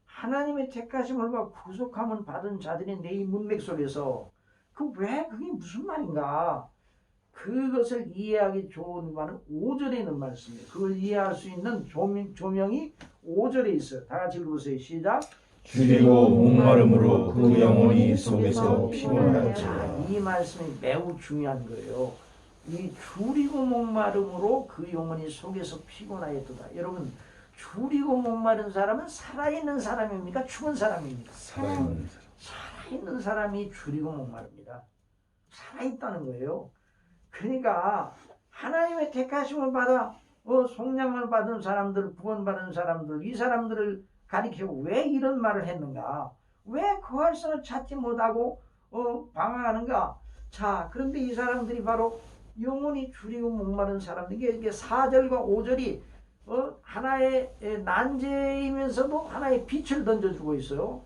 하나님의 택하심을 받고 구속함을 받은 자들인데, 이 문맥 속에서 그게 무슨 말인가? 그것을 이해하기 좋은 말은 5절에 있는 말씀이에요. 그걸 이해할 수 있는 조명이 5절에 있어요. 다 같이 읽어보세요. 시작. 줄이고 목마름으로 그 영혼이 속에서 피곤하였다. 이 말씀이 매우 중요한 거예요. 이 줄이고 목마름으로 그 영혼이 속에서 피곤하였다. 여러분, 줄이고 목마른 사람은 살아있는 사람입니까? 죽은 사람입니까? 살아있는 사람이 줄이고 목마릅니다. 살아있다는 거예요. 그러니까 하나님의 택하심을 받아 속량을 받은 사람들, 구원받은 사람들, 이 사람들을 가리키고 왜 이런 말을 했는가? 왜 거할성을 찾지 못하고 방황하는가? 자, 그런데 이 사람들이 바로 영혼이 줄이고 목마른 사람들. 이게 4절과 5절이 하나의 난제이면서도 하나의 빛을 던져주고 있어요.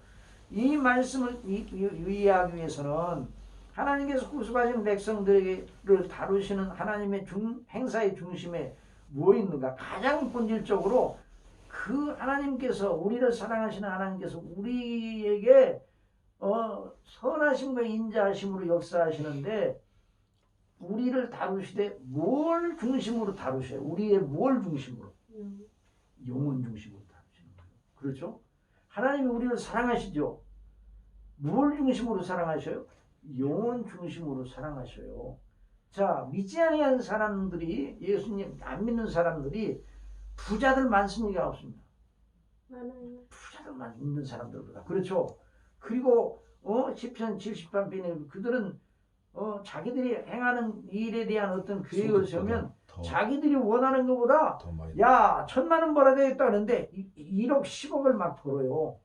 이 말씀을 이해하기 위해서는 하나님께서 구속하신 백성들을 다루시는 하나님의 행사의 중심에 무엇이 있는가? 가장 본질적으로 그 하나님께서, 우리를 사랑하시는 하나님께서 우리에게 선하심과 인자하심으로 역사하시는데, 우리를 다루시되 뭘 중심으로 다루셔요? 우리의 뭘 중심으로? 영혼 중심으로 다루시는 거예요. 그렇죠? 하나님이 우리를 사랑하시죠? 뭘 중심으로 사랑하셔요? 영혼 중심으로 사랑하셔요. 자, 믿지 아니한 사람들이, 예수님 안 믿는 사람들이 부자들 많습니까? 없습니다. 많아요. 부자들만 있는 사람들보다. 그렇죠? 그리고 시편 70편 그들은 자기들이 행하는 일에 대한 어떤 계획을 세우면 자기들이 원하는 것보다 더 많이 야 1,000만 원 벌어야 되겠다 그러는데 1억 10억을 막 벌어요.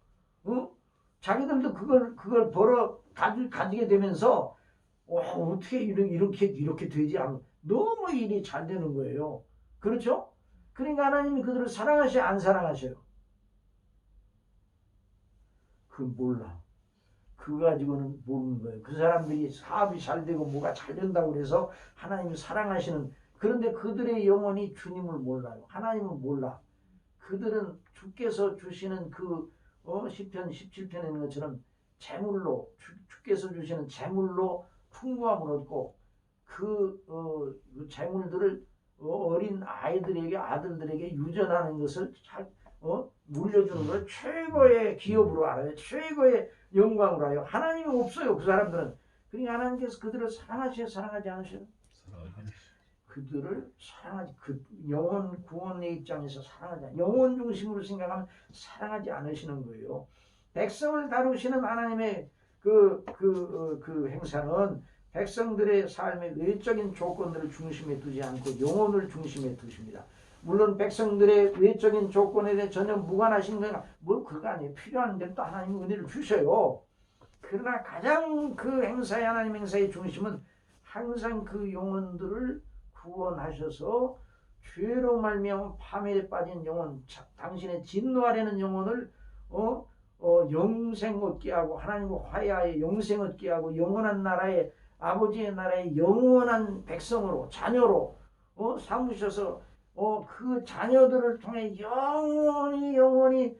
자기들도 그걸 벌어 가지게 되면서 어떻게 이렇게 되지? 너무 일이 잘 되는 거예요. 그렇죠? 그러니까 하나님이 그들을 사랑하셔 안 사랑하셔요? 몰라. 그거 가지고는 모르는 거예요. 그 사람들이 사업이 잘 되고 뭐가 잘 된다고 그래서 하나님을 사랑하시는, 그런데 그들의 영혼이 주님을 몰라요. 하나님은 몰라. 그들은 주께서 주시는 시편 17편에 있는 것처럼 재물로 주께서 주시는 재물로 풍부함을 얻고 그 재물들을 어린 아이들에게 아들들에게 유전하는 것을 물려주는 걸 최고의 기업으로 알아요. 최고의 영광으로 알아요. 하나님이 없어요. 그 사람들은. 그러니까 하나님께서 그들을 사랑하셔요? 사랑하지 않으셔요? 그들을 사랑하지, 영혼 구원의 입장에서 사랑하지 않아요. 영혼 중심으로 생각하면 사랑하지 않으시는 거예요. 백성을 다루시는 하나님의 그 행사는 백성들의 삶의 외적인 조건들을 중심에 두지 않고 영혼을 중심에 두십니다. 물론 백성들의 외적인 조건에 대해 전혀 무관하신 거야. 그거 아니에요. 필요한 데는 또 하나님이 은혜를 주셔요. 그러나 가장 그 행사의 하나님 행사의 중심은 항상 그 영혼들을 구원하셔서 죄로 말미암아 파멸에 빠진 영혼, 당신의 진노 아래는 영혼을 영생 얻게 하고 하나님과 화해하여 영생 얻게 하고 영원한 나라의 아버지의 나라의 영원한 백성으로 자녀로 삼으셔서 그 자녀들을 통해 영원히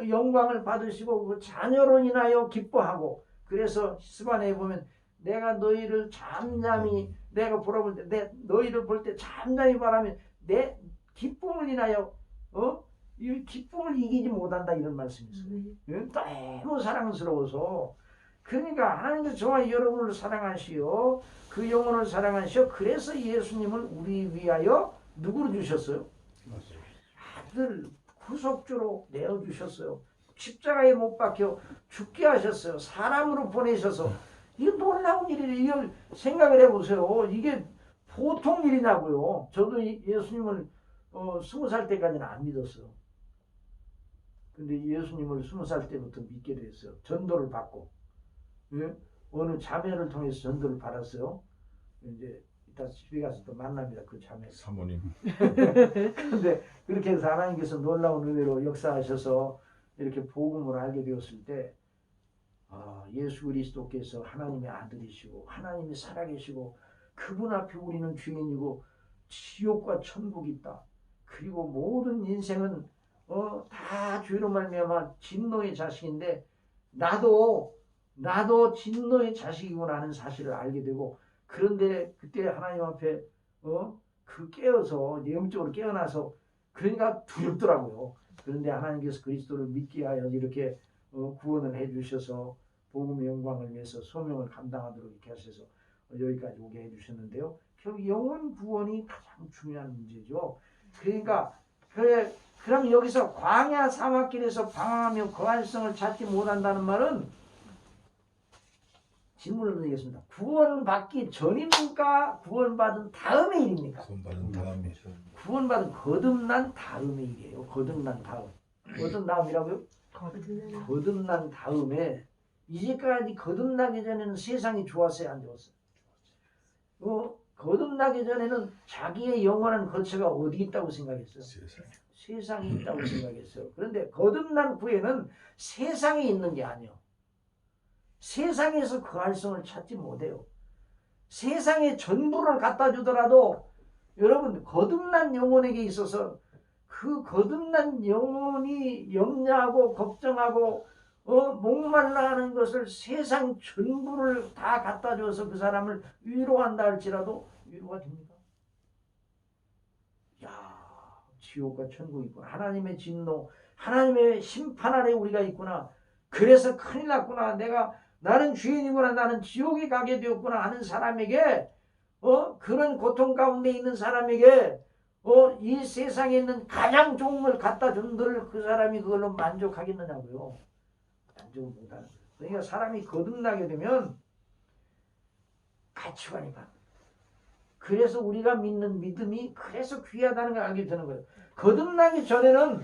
영광을 받으시고 그 자녀로 인하여 기뻐하고, 그래서 스바냐에 보면 내가 너희를 잠잠히 내가 보라볼 때 너희를 볼 때 잠잠히 바라면 내 기쁨을 인하여 이 기쁨을 이기지 못한다 이런 말씀이 있어요. 너무 사랑스러워서. 그러니까 하나님께서 저와 여러분을 사랑하시오. 그 영혼을 사랑하시오. 그래서 예수님을 우리 위하여 누구로 주셨어요? 아들 구속주로 내어주셨어요. 십자가에 못 박혀 죽게 하셨어요. 사람으로 보내셔서. 이거 놀라운 일이에요. 이걸 생각을 해보세요. 이게 보통 일이냐고요. 저도 예수님을 20살 때까지는 안 믿었어요. 근데 예수님을 20살 때부터 믿게 됐어요. 전도를 받고. 예? 어느 자매를 통해서 전도를 받았어요. 이제 이따 집에 가서 또 만납니다. 그 자매. 사모님. 근데 그렇게 해서 하나님께서 놀라운 은혜로 역사하셔서 이렇게 복음을 알게 되었을 때 예수 그리스도께서 하나님의 아들이시고 하나님이 살아계시고 그분 앞에 우리는 죄인이고 지옥과 천국이 있다. 그리고 모든 인생은 다 죄로 말미암아 진노의 자식인데 나도 진노의 자식이구나 하는 사실을 알게 되고, 그런데 그때 하나님 앞에 깨어서 영적으로 깨어나서 그러니까 두렵더라고요. 그런데 하나님께서 그리스도를 믿게 하여 이렇게 구원을 해주셔서 복음의 영광을 위해서 소명을 감당하도록 이렇게 하셔서 여기까지 오게 해주셨는데요. 결국 영혼 구원이 가장 중요한 문제죠. 그러니까 그럼 여기서 광야 사막길에서 방황하며 거할성을 찾지 못한다는 말은 질문을 드리겠습니다. 구원받기 전입니까? 구원받은 다음의 일입니까? 구원받은 다음에 구원받은 거듭난 다음의 일이에요. 거듭난 다음. 어떤 다음이라고요? 거듭난 다음에. 이제까지 거듭나기 전에는 세상이 좋았어요, 안 좋았어요? 거듭나기 전에는 자기의 영원한 거처가 어디 있다고 생각했어요? 세상에 있다고 생각했어요. 그런데 거듭난 후에는 세상에 있는 게 아니에요. 세상에서 그 활성을 찾지 못해요. 세상에 전부를 갖다 주더라도 여러분 거듭난 영혼에게 있어서 그 거듭난 영혼이 염려하고 걱정하고 목말라 하는 것을 세상 전부를 다 갖다 줘서 그 사람을 위로한다 할지라도 위로가 됩니까? 야, 지옥과 천국이 있구나. 하나님의 진노, 하나님의 심판 아래 우리가 있구나. 그래서 큰일 났구나. 나는 죄인이구나. 나는 지옥에 가게 되었구나 하는 사람에게 그런 고통 가운데 있는 사람에게 이 세상에 있는 가장 좋은 걸 갖다 준들 그 사람이 그걸로 만족하겠느냐고요. 만족을 못하는 거예요. 그러니까 사람이 거듭나게 되면 가치관이 바뀌어요. 그래서 우리가 믿는 믿음이 그래서 귀하다는 걸 알게 되는 거예요. 거듭나기 전에는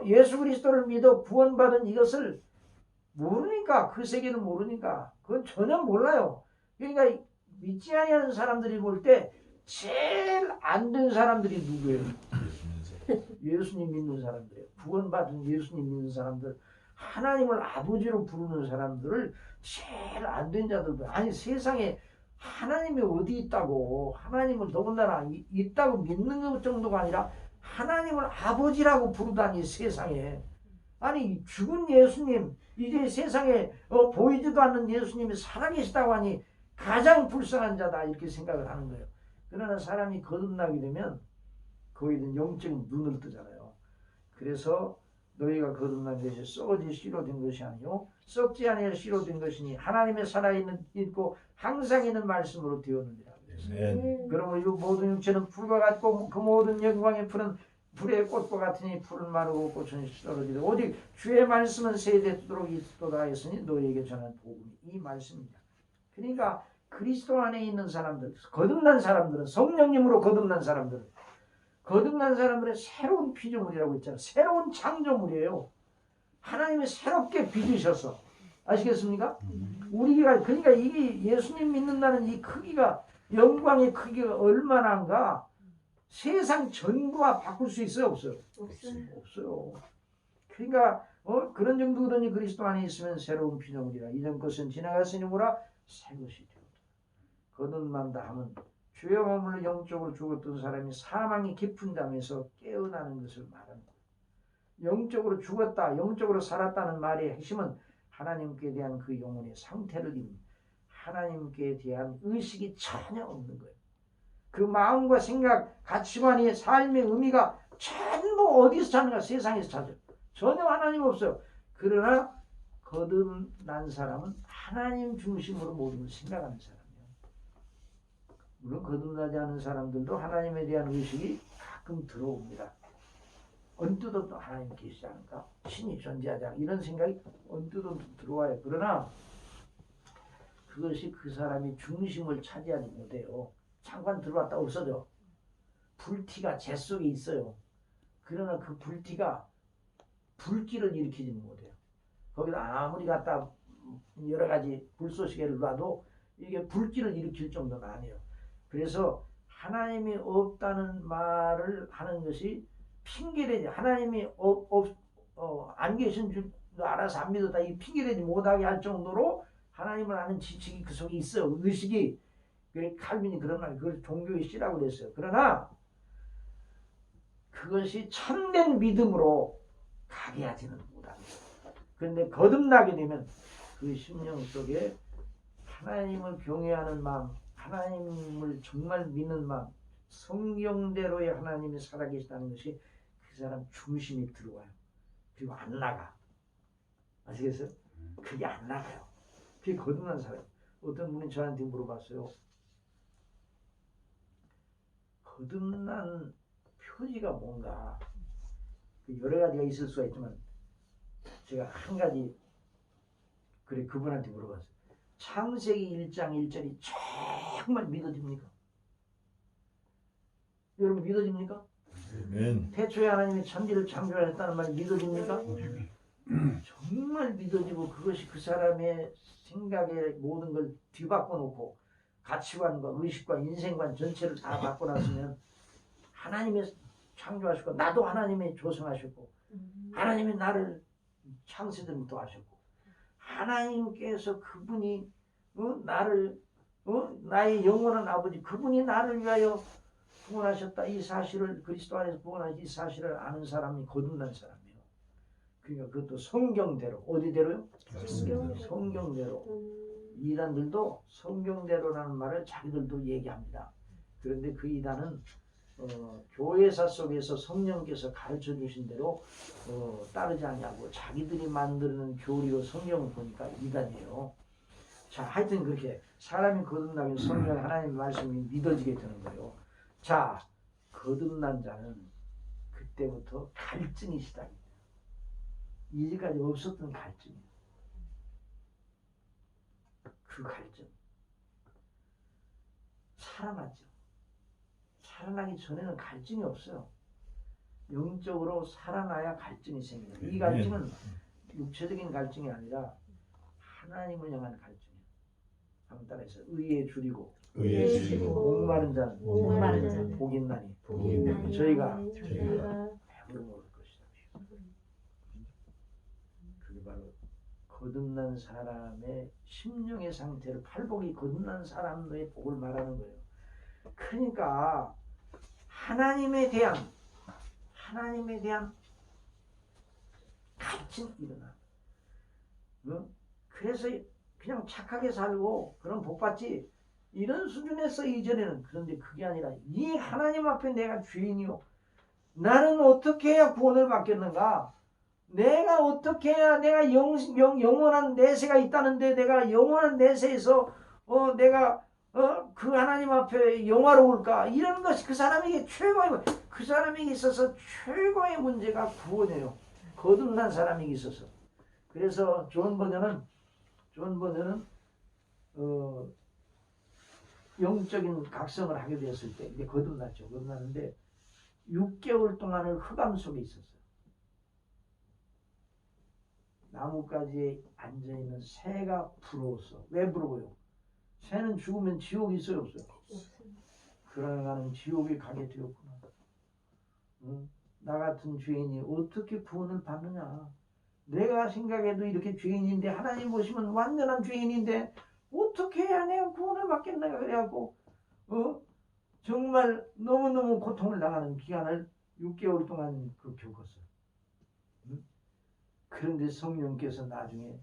예수 그리스도를 믿어 구원받은 이것을 모르니까, 그 세계는 모르니까 그건 전혀 몰라요. 그러니까 믿지 아니하는 사람들이 볼 때 제일 안 된 사람들이 누구예요? 예수님 믿는 사람들이에요. 구원받은 예수님 믿는 사람들, 하나님을 아버지로 부르는 사람들을 제일 안 된 자들도, 아니 세상에 하나님이 어디 있다고, 하나님을 더군다나 있다고 믿는 것 정도가 아니라 하나님을 아버지라고 부르다니 세상에. 아니 죽은 예수님, 이제 세상에 보이지도 않는 예수님이 살아계시다고 하니 가장 불쌍한 자다 이렇게 생각을 하는 거예요. 그러나 사람이 거듭나게 되면 거기에 대한 영적인 눈을 뜨잖아요. 그래서 너희가 거듭난 것이 썩어질 씨로 된 것이 아니요 썩지 아니할 씨로 된 것이니 하나님의 살아있는 있고 항상 있는 말씀으로 되었느니라. 그러므로 이 모든 육체는 풀과 같고 그 모든 영광의 풀은 불의 꽃과 같으니 풀은 마르고 꽃은 떨어지되 오직 주의 말씀은 세대토록 있도다 했으니 너희에게 전한 복음이 이 말씀입니다. 그러니까 그리스도 안에 있는 사람들, 거듭난 사람들은, 성령님으로 거듭난 사람들은, 거듭난 사람들은 새로운 피조물이라고 했잖아요. 새로운 창조물이에요. 하나님이 새롭게 빚으셔서, 아시겠습니까? 우리가, 그러니까 이게 예수님 믿는다는 이 크기가, 영광의 크기가 얼마나인가 세상 전부와 바꿀 수 있어요? 없어요? 없어요. 그러니까 그런 정도더니 그리스도 안에 있으면 새로운 피조물이라. 이전 것은 지나갔으니 뭐라 새 것이 되었다. 거듭난다 하면 죄와 몸으로 영적으로 죽었던 사람이 사망이 깊은 잠에서 깨어나는 것을 말하는 거예요. 영적으로 죽었다, 영적으로 살았다는 말의 핵심은 하나님께 대한 그 영혼의 상태를 입는, 하나님께 대한 의식이 전혀 없는 거예요. 그 마음과 생각, 가치관이 삶의 의미가 전부 어디서 찾는가? 세상에서 찾아요. 전혀 하나님 없어요. 그러나 거듭난 사람은 하나님 중심으로 모든 걸 생각하는 사람이에요. 물론 거듭나지 않은 사람들도 하나님에 대한 의식이 가끔 들어옵니다. 언뜻 또 하나님 계시지 않을까? 신이 존재하지 않을까? 이런 생각이 언뜻 들어와요. 그러나 그것이 그 사람이 중심을 차지하지 못해요. 잠깐 들어왔다 없어져. 불티가 재 속에 있어요. 그러나 그 불티가 불길을 일으키지는 못해요. 거기다 아무리 갖다 여러 가지 불쏘시개를 놔도 이게 불길을 일으킬 정도는 아니에요. 그래서 하나님이 없다는 말을 하는 것이 핑계대지, 하나님이 안 계신 줄 알아서 안 믿었다, 이 핑계대지 못하게 할 정도로 하나님을 아는 지식이 그 속에 있어요. 의식이. 칼빈이 그런 말, 그걸 종교의 씨라고 그랬어요. 그러나 그것이 참된 믿음으로 가게 하지는 못합니다. 그런데 거듭나게 되면 그 심령 속에 하나님을 경외하는 마음, 하나님을 정말 믿는 마음, 성경대로의 하나님이 살아계시다는 것이 그 사람 중심이 들어와요. 그리고 안 나가. 아시겠어요? 그게 안 나가요. 그게 거듭난 사람. 어떤 분이 저한테 물어봤어요. 거듭난 표지가 뭔가, 여러 가지가 있을 수가 있지만 제가 한 가지 그분한테 물어봤어요. 창세기 1장 1절이 정말 믿어집니까? 여러분 믿어집니까? 태초에 하나님이 천지를 창조하셨다는 말이 믿어집니까? 정말 믿어지고 그것이 그 사람의 생각의 모든 걸 뒤바꿔 놓고 가치관과 의식과 인생관 전체를 다 바꿔놨으면 하나님이 창조하셨고 나도 하나님이 조성하셨고 하나님이 나를 창세전부터 하셨고 하나님께서 그분이 나를 나의 영원한 아버지 그분이 나를 위하여 구원하셨다 이 사실을 그리스도 안에서 구원하신 이 사실을 아는 사람이 거듭난 사람이에요. 그러니까 그것도 성경대로. 어디대로요? 성경. 성경대로. 음, 이단들도 성경대로라는 말을 자기들도 얘기합니다. 그런데 그 이단은 교회사 속에서 성령께서 가르쳐 주신 대로 따르지 않냐고 자기들이 만드는 교리로 성경을 보니까 이단이에요. 자, 하여튼 그렇게 사람이 거듭나면 성령 하나님의 말씀이 믿어지게 되는 거예요. 자, 거듭난 자는 그때부터 갈증이 시작입니다. 이제까지 없었던 갈증이에요. 그 갈증. 살아나죠. 살아나기 전에는 갈증이 없어요. 영적으로 살아나야 갈증이 생깁니다. 이 갈증은 육체적인 갈증이 아니라 하나님을 향한 갈증이에요. 한번 따라해서 의에 줄이고 의에 줄이고 목마른 자는 목마른 자는 복 있나니 복이 있나니 저희가 저희가 배부르 먹을 것이다. 그게 바로 거듭난 사람의 심령의 상태를 팔복이 거듭난 사람의 복을 말하는 거예요. 그러니까 하나님에 대한 갈증이 일어나. 그래서 그냥 착하게 살고 그런 복 받지 이런 수준에서 이전에는. 그런데 그게 아니라 이 하나님 앞에 내가 죄인이요. 나는 어떻게 해야 구원을 받겠는가? 내가 어떻게 해야 내가 영원한 내세가 있다는데 내가 영원한 내세에서 내가 그 하나님 앞에 영화로울까? 이런 것이 그 사람에게 최고의, 그 사람에게 있어서 최고의 문제가 구원이에요. 거듭난 사람에게 있어서. 그래서 존 버전은 영적인 각성을 하게 되었을 때 이제 거듭났죠. 거듭났는데 6개월 동안을 흑암 속에 있었어요. 나뭇가지에 앉아있는 새가 부러웠어. 왜 부러워요? 새는 죽으면 지옥이 있어요, 없어요? 그러나 나는 지옥에 가게 되었구나. 나 같은 죄인이 어떻게 구원을 받느냐? 내가 생각해도 이렇게 죄인인데 하나님 보시면 완전한 죄인인데 어떻게 해야 내가 구원을 받겠나? 그래갖고 정말 너무너무 고통을 당하는 기간을 6개월 동안 겪었어요. 그런데 성령께서 나중에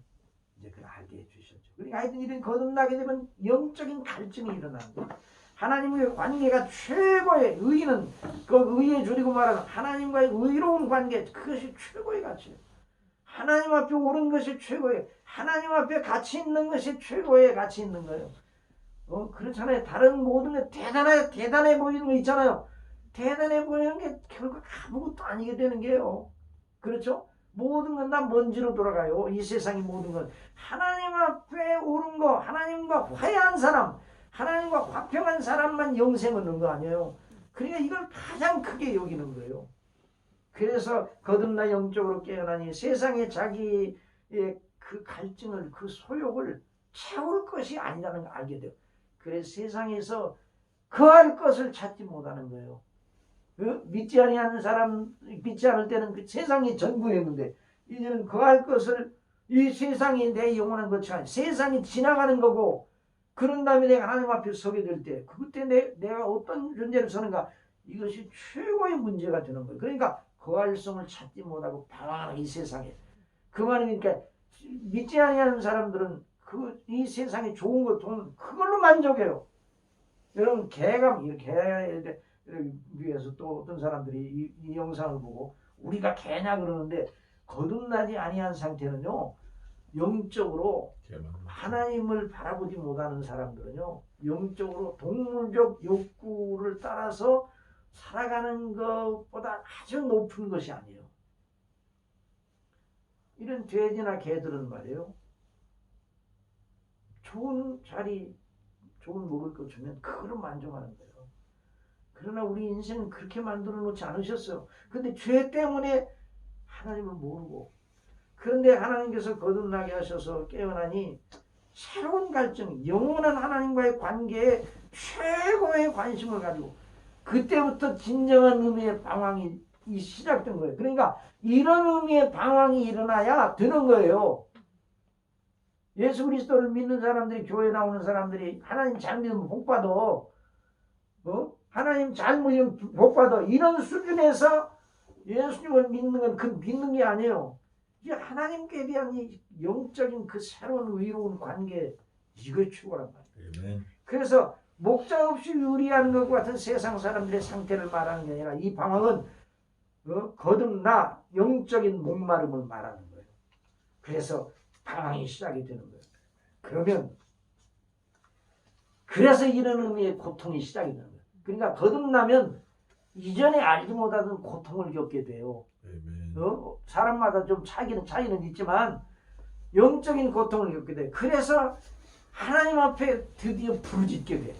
이제 그걸 알게 해주셨죠. 그러니까 하여튼 이런 거듭나게 되면 영적인 갈증이 일어나는 거예요. 하나님과의 관계가 최고의 의는 그 의에 줄이고 말하는 하나님과의 의로운 관계, 그것이 최고의 가치예요. 하나님 앞에 옳은 것이 최고예요. 하나님 앞에 가치 있는 것이 최고의 가치 있는 거예요. 그렇잖아요. 다른 모든 게 대단해 보이는 거 있잖아요. 대단해 보이는 게 결국 아무것도 아니게 되는 게요. 그렇죠? 모든 건 다 먼지로 돌아가요. 이 세상의 모든 건. 하나님 앞에 옳은 거, 하나님과 화해한 사람, 하나님과 화평한 사람만 영생 얻는 거 아니에요. 그러니까 이걸 가장 크게 여기는 거예요. 그래서 거듭나 영적으로 깨어나니 세상에 자기의 그 갈증을, 그 소욕을 채울 것이 아니라는 걸 알게 돼요. 그래서 세상에서 거할 것을 찾지 못하는 거예요. 믿지 않는 사람, 믿지 않을 때는 그 세상이 전부였는데 이제는 거할 것을, 이 세상이 내 영원한 것이 아니라 세상이 지나가는 거고, 그런 다음에 내가 하나님 앞에 서게 될 때 그때 내가 어떤 존재를 서는가, 이것이 최고의 문제가 되는 거예요. 그러니까 거할성을 찾지 못하고 방황하는 이 세상에. 그 말이니까 믿지 않는 사람들은 이 세상에 좋은 것, 돈, 그걸로 만족해요. 여러분 개가 이렇게 위해서 또 어떤 사람들이 이 영상을 보고 우리가 개냐 그러는데, 거듭나지 아니한 상태는요, 영적으로 하나님을 바라보지 못하는 사람들은요, 영적으로 동물적 욕구를 따라서 살아가는 것보다 아주 높은 것이 아니에요. 이런 돼지나 개들은 말이에요, 좋은 자리, 좋은 먹을 것 주면 그걸로 만족하는 거예요. 그러나 우리 인생은 그렇게 만들어 놓지 않으셨어요. 근데 죄 때문에 하나님을 모르고, 그런데 하나님께서 거듭나게 하셔서 깨어나니 새로운 갈증, 영원한 하나님과의 관계에 최고의 관심을 가지고 그때부터 진정한 의미의 방황이 시작된 거예요. 그러니까 이런 의미의 방황이 일어나야 되는 거예요. 예수 그리스도를 믿는 사람들이, 교회 나오는 사람들이 하나님 잘 믿으면 복 받아. 하나님 잘 믿으면 복 받아. 이런 수준에서 예수님을 믿는 건 그 믿는 게 아니에요. 이게 하나님께 대한 이 영적인 그 새로운 의로운 관계, 이거 최고란 말이에요. 아멘. 그래서 목자 없이 유리하는 것과 같은 세상 사람들의 상태를 말하는 게 아니라 이 방황은 거듭나 영적인 목마름을 말하는 거예요. 그래서 방황이 시작이 되는 거예요. 그러면 그래서 이런 의미의 고통이 시작이 되는 거예요. 그러니까 거듭나면 이전에 알지 못하던 고통을 겪게 돼요. 아멘. 사람마다 좀 차이는 있지만 영적인 고통을 겪게 돼. 그래서 하나님 앞에 드디어 부르짖게 돼.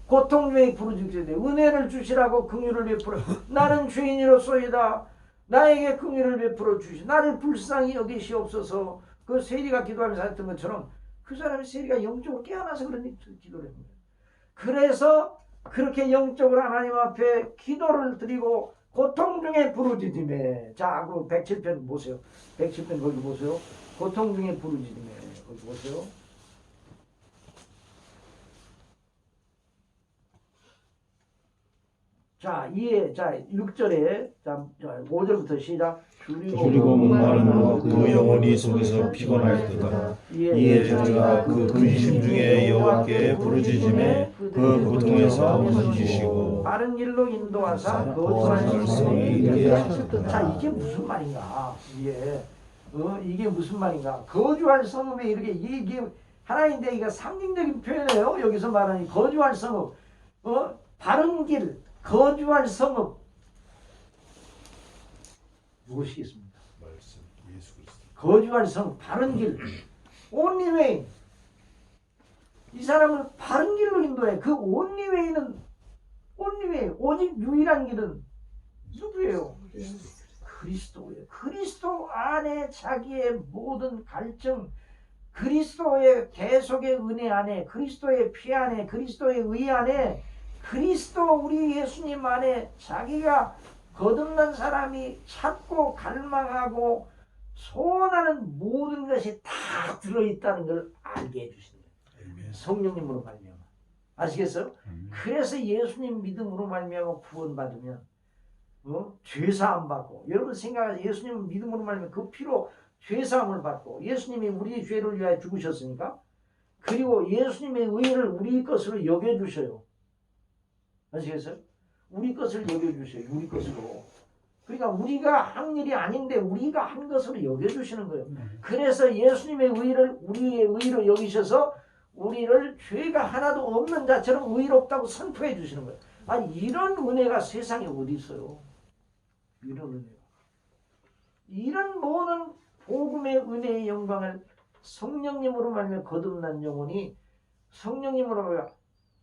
고통 중에 부르짖게 돼. 은혜를 주시라고 긍휼을 베풀어. 나는 죄인이로소이다. 나에게 긍휼을 베풀어 주시. 나를 불쌍히 여기시옵소서. 그 세리가 기도하면서 했던 것처럼 그 사람이 세리가 영적으로 깨어나서 그런 기도를 했는 거예요. 그래서 그렇게 영적으로 하나님 앞에 기도를 드리고 고통 중에 부르짖음에. 자, 그럼 107편 보세요. 107편 거기 보세요. 고통 중에 부르짖음에. 거기 보세요. 자, 6절에, 5절부터 시작. 그리고 목마른 그 영혼이 속에서 피곤하였도다. 이에 저희가 그 근심 중에 여호와께 부르짖음에 그 고통에서 건지시고 바른 길로 인도하사 거룩한 열성이 이르게 하셨도다. 자, 이게 무슨 말인가? 이게 무슨 말인가? 거주할 성읍에 이렇게 이게 하나님인데 이거 상징적인 표현이에요. 여기서 말하는 거주할 성읍, 바른 길, 거주할 성읍 무엇이겠습니까? 말씀 예수 그리스도. 거주할 성, 바른 길, only way. 이 사람을 바른 길로 인도해. 그 only way는 only way, 오직 유일한 길은 누구예요? 그리스도예요. 그리스도 안에 자기의 모든 갈증, 그리스도의 계속의 은혜 안에, 그리스도의 피 안에, 그리스도의 의 안에, 그리스도 우리 예수님 안에 자기가 거듭난 사람이 찾고 갈망하고 소원하는 모든 것이 다 들어있다는 걸 알게 해주시는 거예요. 아멘. 성령님으로 말미암아. 아시겠어요? 그래서 예수님 믿음으로 말미암아 구원받으면 죄사함 받고, 여러분 생각하세요. 예수님 믿음으로 말미암아 그 피로 죄사함을 받고, 예수님이 우리의 죄를 위하여 죽으셨으니까, 그리고 예수님의 의를 우리 것으로 여겨주셔요. 아시겠어요? 우리 것을 여겨주셔요. 우리 것으로. 그러니까 우리가 한 일이 아닌데 우리가 한 것으로 여겨주시는 거예요. 그래서 예수님의 의를 우리의 의로 여기셔서 우리를 죄가 하나도 없는 자처럼 의롭다고 선포해 주시는 거예요. 아니, 이런 은혜가 세상에 어디 있어요? 이런 은혜가. 이런 모든 복음의 은혜의 영광을 성령님으로 말미암아 거듭난 영혼이 성령님으로 말미암아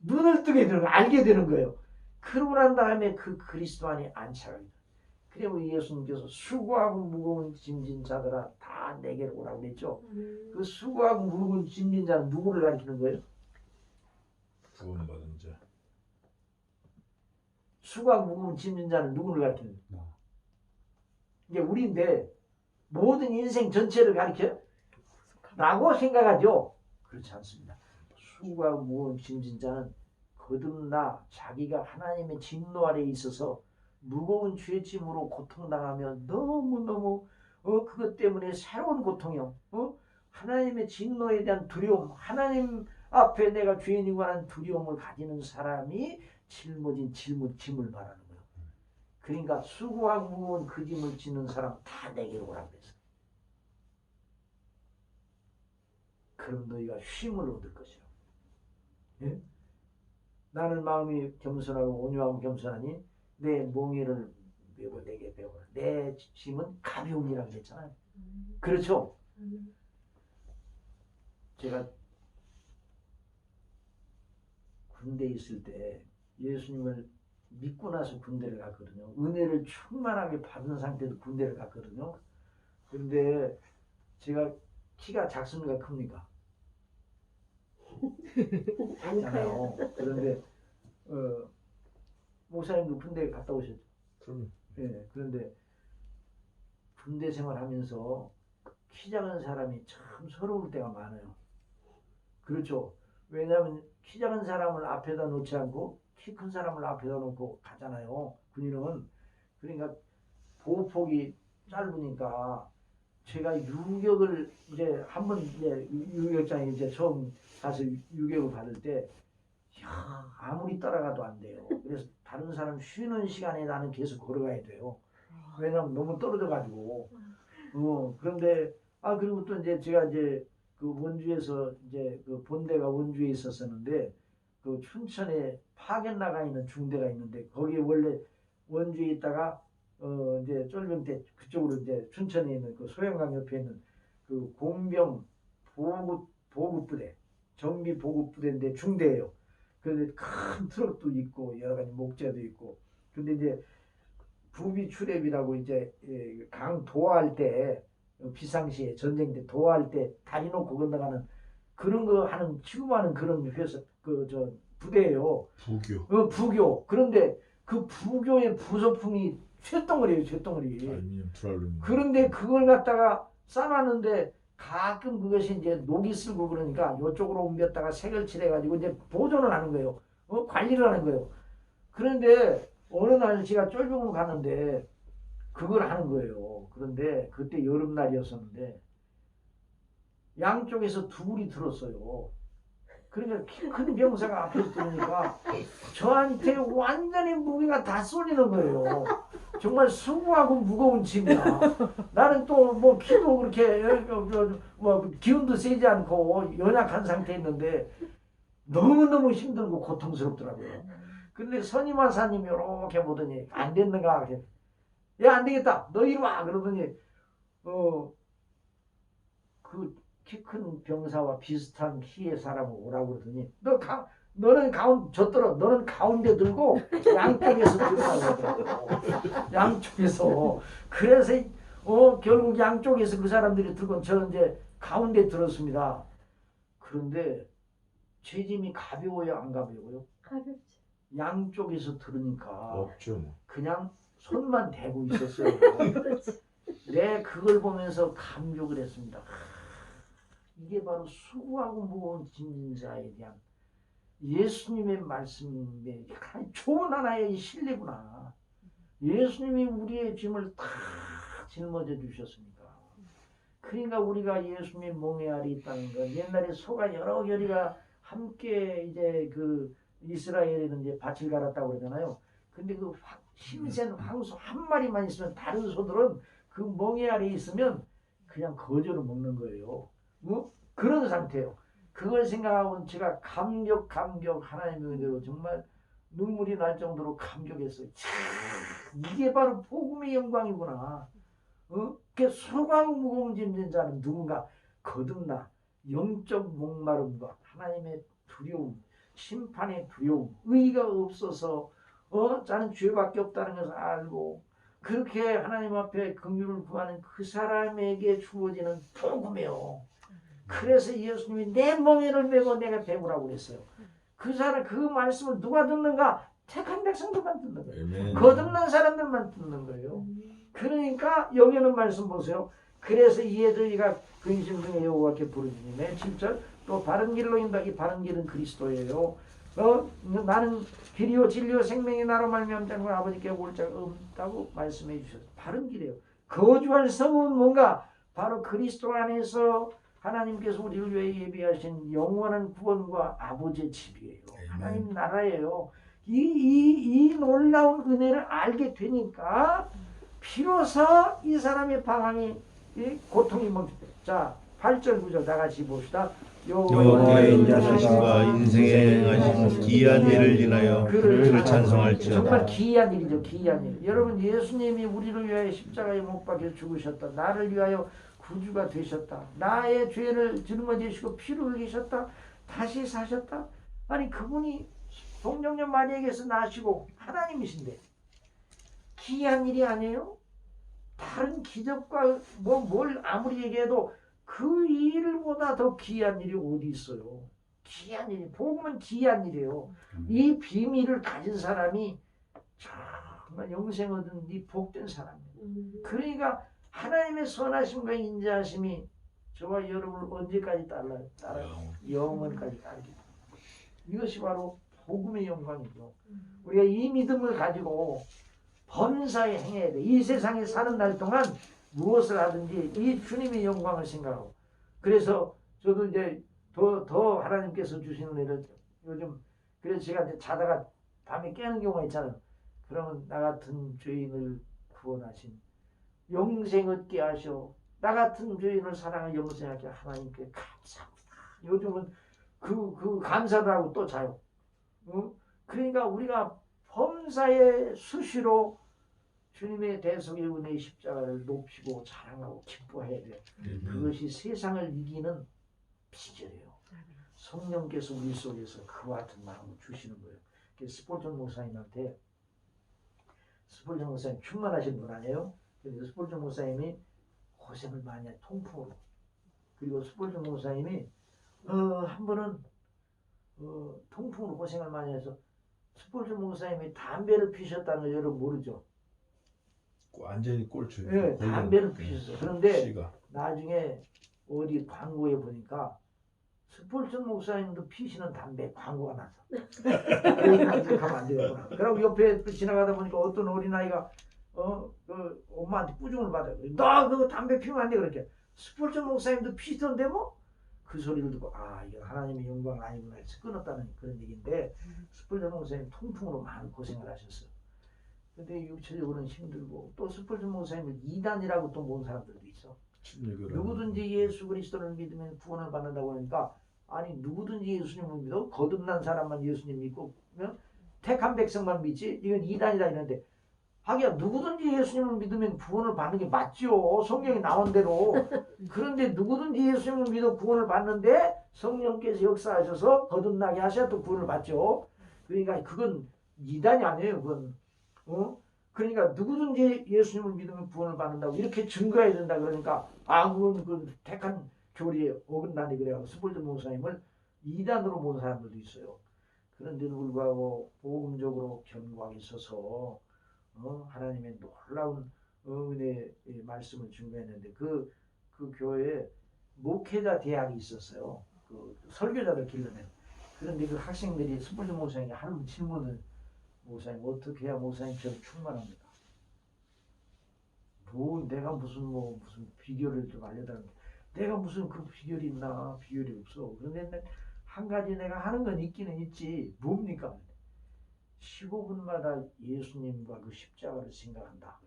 눈을 뜨게 되는 거예요. 알게 되는 거예요. 그러고 난 다음에 그 그리스도 안에 안착하게 돼요. 그래 우리 예수님께서 수고하고 무거운 짐진 자들아 다 내게로 오라고 그랬죠. 그 수고하고 무거운 짐진 자는 누구를 가리키는 거예요? 구원받은 자. 수고하고 무거운 짐진 자는 누구를 가리키는 거예요? 이게 우리인데 모든 인생 전체를 가리켜요? 라고 생각하죠. 그렇지 않습니다. 수고하고 무거운 짐진 자는 거듭나 자기가 하나님의 진노 아래에 있어서 무거운 죄 짐으로 고통당하며 너무너무 그것 때문에 새로운 고통이요. 하나님의 진노에 대한 두려움, 하나님 앞에 내가 죄인이고 하는 두려움을 가지는 사람이 짊어진 짐을 말하는 거예요. 그러니까 수고하고 무거운 그 짐을 지는 사람 다 내게로 오라고 그랬어요. 그럼 너희가 쉼을 얻을 것이요. 예? 나는 마음이 겸손하고 온유하고 겸손하니 내 몽에를 메고 내게 배워라. 내 짐은 가벼우니라고 했잖아요. 그렇죠? 제가 군대에 있을 때 예수님을 믿고 나서 군대를 갔거든요. 은혜를 충만하게 받은 상태에서 군대를 갔거든요. 그런데 제가 키가 작습니까? 큽니까? 아니요. 그런데 목사님도 군대 갔다 오셨죠? 그럼 예. 그런데 군대 생활하면서 키 작은 사람이 참 서러울 때가 많아요. 그렇죠? 왜냐하면 키 작은 사람을 앞에다 놓지 않고 키 큰 사람을 앞에다 놓고 가잖아요. 군인은. 그러니까 보호폭이 짧으니까 제가 유격을 이제 한번 이제 유격장에 이제 처음 가서 유격을 받을 때 야, 아무리 따라가도 안 돼요. 그래서 다른 사람 쉬는 시간에 나는 계속 걸어가야 돼요. 왜냐면 너무 떨어져 가지고. 그런데 그리고 또 이제 제가 이제 그 원주에서 이제 그 본대가 원주에 있었었는데 그 춘천에 파견 나가 있는 중대가 있는데 거기 원래 원주에 있다가 이제 쫄병 때 그쪽으로 이제 춘천에 있는 그 소양강 옆에 있는 그 공병 보급부대 정비 보급부대인데 중대예요. 그런데 큰 트럭도 있고 여러 가지 목재도 있고. 근데 이제 부비 출입이라고 이제 강 도하할 때 비상시에 전쟁 때 도하할 때 다리 놓고 건너가는 그런 거 하는 취급하는 그런 회사 그 저 부대예요. 부교. 부교. 그런데 그 부교의 부속품이 쇳덩어리예요, 쇳덩어리. 알루미늄, 트랄루미늄. 그런데 그걸 갖다가 싸놨는데 가끔 그것이 이제 녹이 슬고 그러니까 이쪽으로 옮겼다가 색을 칠해가지고 이제 보존을 하는 거예요. 관리를 하는 거예요. 그런데 어느 날 제가 쫄병으로 갔는데 그걸 하는 거예요. 그런데 그때 여름날이었었는데 양쪽에서 둘이 들었어요. 그러니까 키 큰 병사가 앞에서 들으니까 저한테 완전히 무게가 다 쏠리는 거예요. 정말 수고하고 무거운 짐이야. 나는 또 뭐 키도 그렇게 뭐 기운도 세지 않고 연약한 상태에 있는데 너무너무 힘들고 고통스럽더라고요. 근데 선임하사님이 이렇게 보더니 안 됐는가? 야, 안 되겠다. 너 이리 와. 그러더니 그 키 큰 병사와 비슷한 키의 사람을 오라고 그러더니 너는 너는 가운데 들고 양쪽에서 들으라고 그러더라고. 양쪽에서. 그래서 결국 양쪽에서 그 사람들이 들고 저는 이제 가운데 들었습니다. 그런데 제 짐이 가벼워요, 안 가벼워요? 가볍지. 양쪽에서 들으니까 없죠 뭐. 그냥 손만 대고 있었어요. 내 그걸 보면서 감격을 했습니다. 이게 바로 수고하고 무거운 짐자에 대한 예수님의 말씀의 좋은 하나의 신뢰구나. 예수님이 우리의 짐을 다 짊어져 주셨으니까. 그러니까 우리가 예수님의 몽에 아래 있다는 건 옛날에 소가 여러 결이가 함께 이제 그 이스라엘에는 이제 밭을 갈았다고 그러잖아요. 근데 그 힘센 황소 한 마리만 있으면 다른 소들은 그 멍에 아래 있으면 그냥 거저로 먹는 거예요. 그런 상태예요. 그걸 생각하고 제가 감격 하나님의 은혜로 정말 눈물이 날 정도로 감격했어요. 참, 이게 바로 복음의 영광이구나. 그 수고하고 무거운 짐진 자는 누군가 거듭나 영적 목마름과 하나님의 두려움, 심판의 두려움, 의의가 없어서 자는 죄밖에 없다는 것을 알고 그렇게 하나님 앞에 긍휼을 구하는 그 사람에게 주어지는 복음이요. 그래서 예수님이 내 멍에를 메고 내가 배우라고 그랬어요. 그 사람 그 말씀을 누가 듣는가? 택한 백성들만 듣는 거예요. 아멘. 거듭난 사람들만 듣는 거예요. 그러니까 여기 있는 말씀 보세요. 그래서 이에 저희가 근심 중에 여호와께 부르짖으니 내 7절 또 바른 길로 인다. 이 바른 길은 그리스도예요. 나는 길이요 진리요 생명이 나로 말미암지 않고 아버지께 올 자가 없다고 말씀해 주셨어요. 바른 길이에요. 거주할 성은 뭔가 바로 그리스도 안에서 하나님께서 우리를 위해 예비하신 영원한 구원과 아버지의 집이에요. 하나님 나라예요. 이 놀라운 은혜를 알게 되니까 비로소 이 사람의 방황이 고통이 멈춘다. 자, 8절 9절 다 같이 봅시다. 여호와의 인자하심과 인생에 행하신 기이한 일을 인하여 그를 찬송할지어다. 정말 기이한 일이죠. 기이한 일. 여러분 예수님이 우리를 위하여 십자가에 못 박혀 죽으셨다. 나를 위하여 구주가 되셨다. 나의 죄를 짊어지시고 피를 흘리셨다. 다시 사셨다. 아니 그분이 동정녀 마리아에게서 나시고 하나님이신데 기이한 일이 아니에요? 다른 기적과 뭘 아무리 얘기해도 그 일보다 더 기이한 일이 어디 있어요? 기이한 일이 복음은 기이한 일이에요. 이 비밀을 가진 사람이 정말 영생 얻은 이 복된 사람이에요. 그러니까 하나님의 선하심과 인자하심이 저와 여러분을 언제까지 따라요? 영원까지 따르게. 이것이 바로 복음의 영광이죠. 우리가 이 믿음을 가지고 범사에 행해야 돼. 이 세상에 사는 날 동안 무엇을 하든지 이 주님의 영광을 생각하고 그래서 저도 이제 더 하나님께서 주시는 일을 요즘 그래서 제가 이제 자다가 밤에 깨는 경우가 있잖아요. 그러면 나 같은 죄인을 구원하신 영생 얻게 하셔 나 같은 죄인을 사랑하여 영생하게 하나님께 감사합니다. 요즘은 그 감사를 하고 또 자요. 그러니까 우리가 범사에 수시로 주님의 대속의 은혜의 십자가를 높이고 자랑하고 기뻐해야 돼요. 그것이 세상을 이기는 비결이에요. 성령께서 우리 속에서 그와 같은 마음을 주시는 거예요. 스폴전 목사님한테 스폴전 목사님 충만하신 분 아니에요? 그래서 스폴전 목사님이 고생을 많이 해 통풍으로 그리고 스폴전 목사님이 한 번은 통풍으로 고생을 많이 해서 스폴전 목사님이 담배를 피셨다는 걸 여러분 모르죠? 완전히 꼴초예요. 네, 담배를 피셨어요. 그런데 씨가. 나중에 어디 광고에 보니까 스폴전 목사님도 피시는 담배 광고가 나서 여기까지 가면 안 되겠구나. 그리고 옆에 지나가다 보니까 어떤 어린아이가 그 엄마한테 꾸중을 받아요. 너 그거 담배 피우면 안 돼 그렇게. 스폴전 목사님도 피시던데 뭐? 그 소리를 듣고 이거 하나님의 영광 아니구나 해서 끊었다는 그런 얘기인데 스폴전 목사님 통풍으로 많은 고생을 하셨어요. 근데 육체적으로는 힘들고 또 스폴전 목사님을 이단이라고 또 모은 사람들도 있어. 누구든지 예수 그리스도를 믿으면 구원을 받는다고 하니까 아니 누구든지 예수님을 믿어 거듭난 사람만 예수님 믿고 택한 백성만 믿지 이건 이단이다 이러는데 하기야 누구든지 예수님을 믿으면 구원을 받는 게 맞죠. 성경이 나온 대로. 그런데 누구든지 예수님을 믿어 구원을 받는데 성령께서 역사하셔서 거듭나게 하셔야 또 구원을 받죠. 그러니까 그건 이단이 아니에요. 그건 그러니까 누구든지 예수님을 믿으면 구원을 받는다고 이렇게 증거해야 된다 그러니까 그건 그 택한 교리에 어긋나니 그래요. 스폴전 목사님을 이단으로 본 사람들도 있어요. 그런데도 불구하고 복음적으로 견고하게 있어서 하나님의 놀라운 은혜의 말씀을 증거했는데 그 교회에 목회자 대학이 있었어요. 그 설교자를 길러낸. 그런데 그 학생들이 스폴전 목사님이 하는 질문을 목사님 어떻게 해야 목사님처럼 충만합니까? 내가 무슨 비결을 좀 알려달라는 내가 무슨 그 비결이 있나? 비결이 없어. 그런데 한 가지 내가 하는 건 있기는 있지. 뭡니까? 15분마다 예수님과 그 십자가를 생각한다.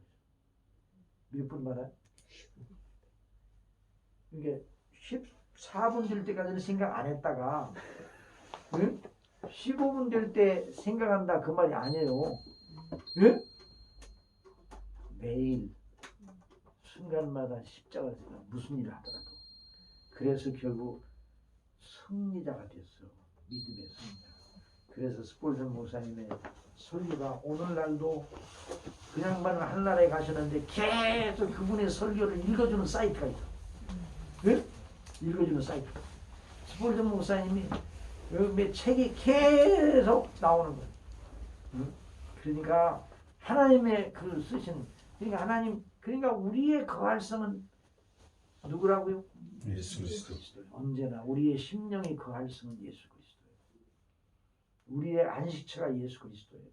몇 분마다? 이게 14분 될 때까지는 생각 안 했다가 15분 될 때 생각한다 그 말이 아니에요. 매일 순간마다 십자가를 생각 무슨 일을 하더라도 그래서 결국 승리자가 됐어. 믿음의 승리자. 그래서 스폴전 목사님의 설교가 오늘날도 그 양반은 한나라에 가셨는데 계속 그분의 설교를 읽어주는 사이트가 있어. 읽어주는 사이트. 스폴전 목사님이 책이 계속 나오는 거예요. 그러니까 하나님의 그 쓰신 그러니까 우리의 거할성은 누구라고요? 예수 그리스도. 언제나 우리의 심령이 거할 성은 예수 그리스도예요. 우리의 안식처가 예수 그리스도예요.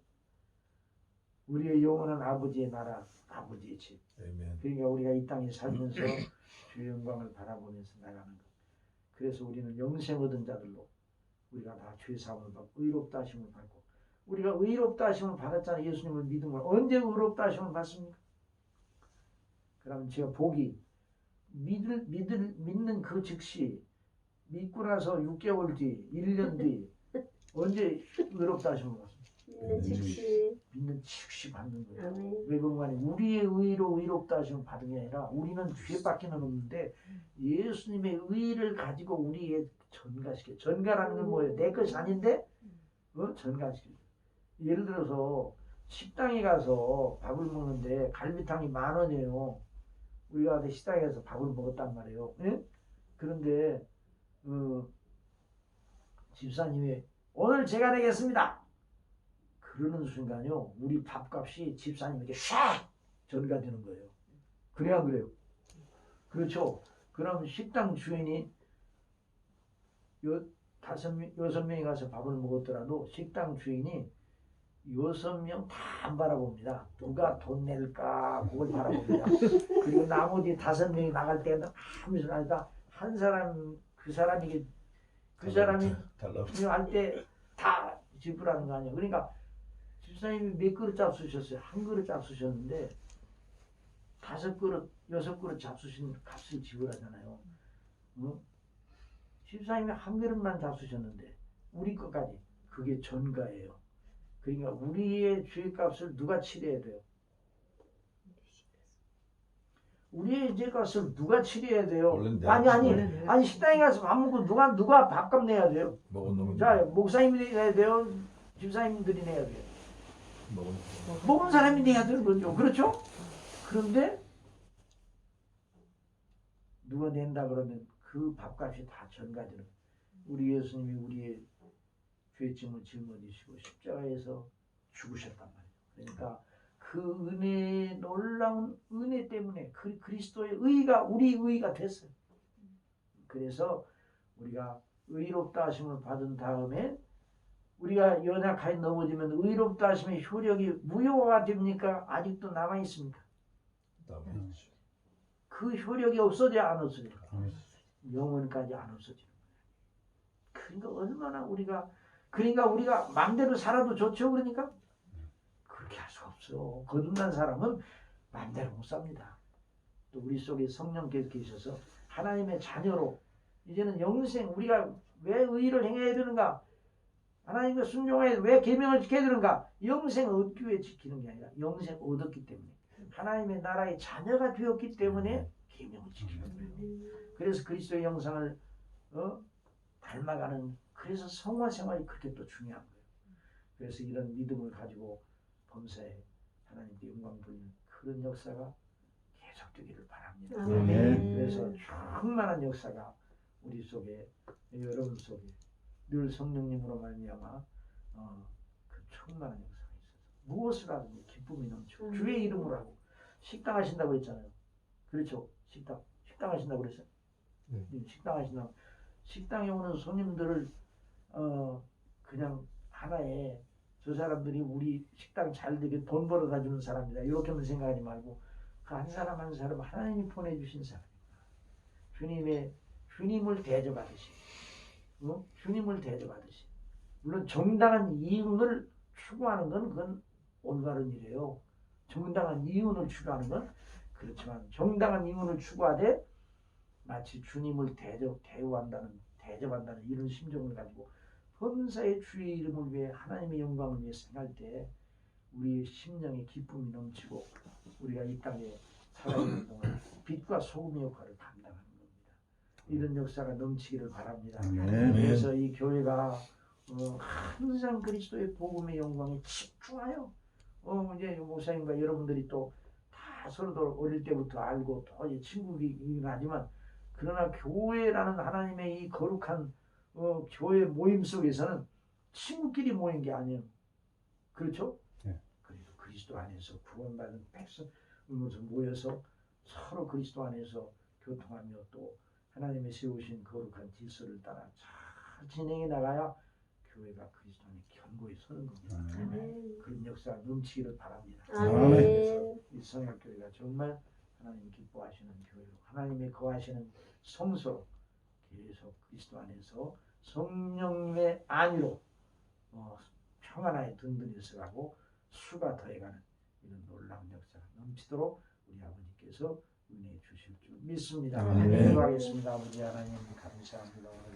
우리의 영혼은 아버지의 나라, 아버지의 집. 아멘. 그러니까 우리가 이 땅에 살면서 주의 영광을 바라보면서 나가는 것. 그래서 우리는 영생 얻은 자들로 우리가 다 죄 사함을 받고 의롭다 하심을 받고 우리가 의롭다 하심을 받았잖아요. 예수님을 믿음을 언제 의롭다 하심을 받습니까? 그러면 제가 복이 믿는 그 즉시 믿고 나서 6개월 뒤, 1년 뒤 언제 의롭다 하심을 받습니까? 믿는 즉시 받는 거예요. 아멘. 왜 그런가니 우리의 의로 의롭다 하심을 받은 게 아니라 우리는 죄밖에는 없는데 예수님의 의를 가지고 우리의 전가시켜. 전가라는 건 뭐예요? 내 것이 아닌데 전가시켜. 예를 들어서 식당에 가서 밥을 먹는데 갈비탕이 10,000원이에요. 우리가 식당에 가서 밥을 먹었단 말이에요. 예? 그런데 집사님이 오늘 제가 내겠습니다. 그러는 순간요, 우리 밥값이 집사님에게 샥 전가되는 거예요. 그래야 그래요. 그렇죠. 그럼 식당 주인이 6명이 가서 밥을 먹었더라도 식당 주인이 6명 다 안 바라봅니다. 누가 돈 낼까 그걸 바라봅니다. 그리고 나머지 5명이 나갈 때는 아무 소리 안 하니까 한 사람 그 사람이 달라. 할 때 다 지불하는 거 아니에요. 그러니까 집사님이 몇 그릇 잡수셨어요? 한 그릇 잡수셨는데 5그릇, 6그릇 잡수신 값을 지불하잖아요. 응? 집사님이 한 그릇만 잡수셨는데 우리 것까지 그게 전가예요. 그러니까 우리의 죄값을 누가 치러야 돼요? 우리의 죄값을 누가 치러야 돼요? 원래는 내가 아니 식당에 가서 밥 먹고 누가 밥값 내야 돼요? 먹은 놈이 자, 목사님이 내야 돼요? 집사님들이 내야 돼요? 먹은 놈. 먹은 사람이 내야 되는 거죠. 그렇죠? 그런데 누가 낸다 그러면 그 밥값이 다 전가되는 거예요. 우리 예수님이 우리의 죄짐을 짊어지시고 십자가에서 죽으셨단 말이에요. 그러니까 그 은혜, 놀라운 은혜 때문에 그리스도의 의가 우리 의가 됐어요. 그래서 우리가 의롭다 하심을 받은 다음에 우리가 연약하게 넘어지면 의롭다 하심의 효력이 무효가 됩니까? 아직도 남아 있습니까? 남아있죠. 그 효력이 없어져 안 없어져? 영원까지 안 없어지는 거예요. 그러니까 얼마나 우리가 마음대로 살아도 좋죠. 그러니까 그렇게 할 수 없어. 거듭난 사람은 마음대로 못 삽니다. 또 우리 속에 성령께서 계셔서 하나님의 자녀로 이제는 영생 우리가 왜 의를 행해야 되는가? 하나님과 순종해 왜 계명을 지켜야 되는가? 영생 얻기 위해 지키는 게 아니라 영생 얻었기 때문에 하나님의 나라의 자녀가 되었기 때문에 계명을 지키는 거예요. 그래서 그리스도의 형상을 닮아가는 그래서 성화 생활이 그렇게 또 중요한 거예요. 그래서 이런 믿음을 가지고 범사에 하나님께 영광 돌리는 그런 역사가 계속되기를 바랍니다. 아멘. 그래서 충만한 역사가 우리 속에 여러분 속에 늘 성령님으로 말미암아 그 충만한 역사가 있어서 무엇을 하든지 기쁨이 넘치고 주의 이름으로 하고 식당 하신다고 했잖아요. 그렇죠? 식당 하신다고 그랬어요. 식당 하신다고 식당에 오는 손님들을 그냥 하나의 저 사람들이 우리 식당 잘 되게 돈 벌어다 주는 사람이다 이렇게만 생각하지 말고 그 한 사람 한 사람 하나님이 보내주신 사람입니다. 주님을 대접하듯이 주님을 대접하듯이 물론 정당한 이윤을 추구하는 건 그건 올바른 일이에요. 정당한 이윤을 추구하는 건 그렇지만 정당한 이윤을 추구하되 마치 주님을 대접한다는 이런 심정을 가지고 범사의 주의 이름을 위해 하나님의 영광을 위해 생활할 때 우리의 심령에 기쁨이 넘치고 우리가 이 땅에 살아있는 동안 빛과 소금의 역할을 감당하는 겁니다. 이런 역사가 넘치기를 바랍니다. 그래서 이 교회가 항상 그리스도의 복음의 영광에 집중하여 이제 목사님과 여러분들이 또 다 서로도 어릴 때부터 알고 또 이제 친구이긴 하지만 그러나 교회라는 하나님의 이 거룩한 교회 모임 속에서는 친구끼리 모인 게 아니에요. 그렇죠? 네. 그리고 그리스도 안에서 구원받은 백성으로서 모여서 서로 그리스도 안에서 교통하며 또 하나님의 세우신 거룩한 질서를 따라 잘 진행해 나가야 교회가 그리스도 안에 견고히 서는 겁니다. 그런 역사가 넘치기를 바랍니다. 그래서 이 성약교회가 정말 하나님 기뻐하시는 교회로 하나님의 거하시는 성소로 계속 그리스도 안에서 성령님의 안위로 평안하게 든든히 서가고 수가 더해가는 이런 놀라운 역사가 넘치도록 우리 아버지께서 은혜 주실 줄 믿습니다. 아멘. 기도하겠습니다. 아버지 하나님 감사합니다.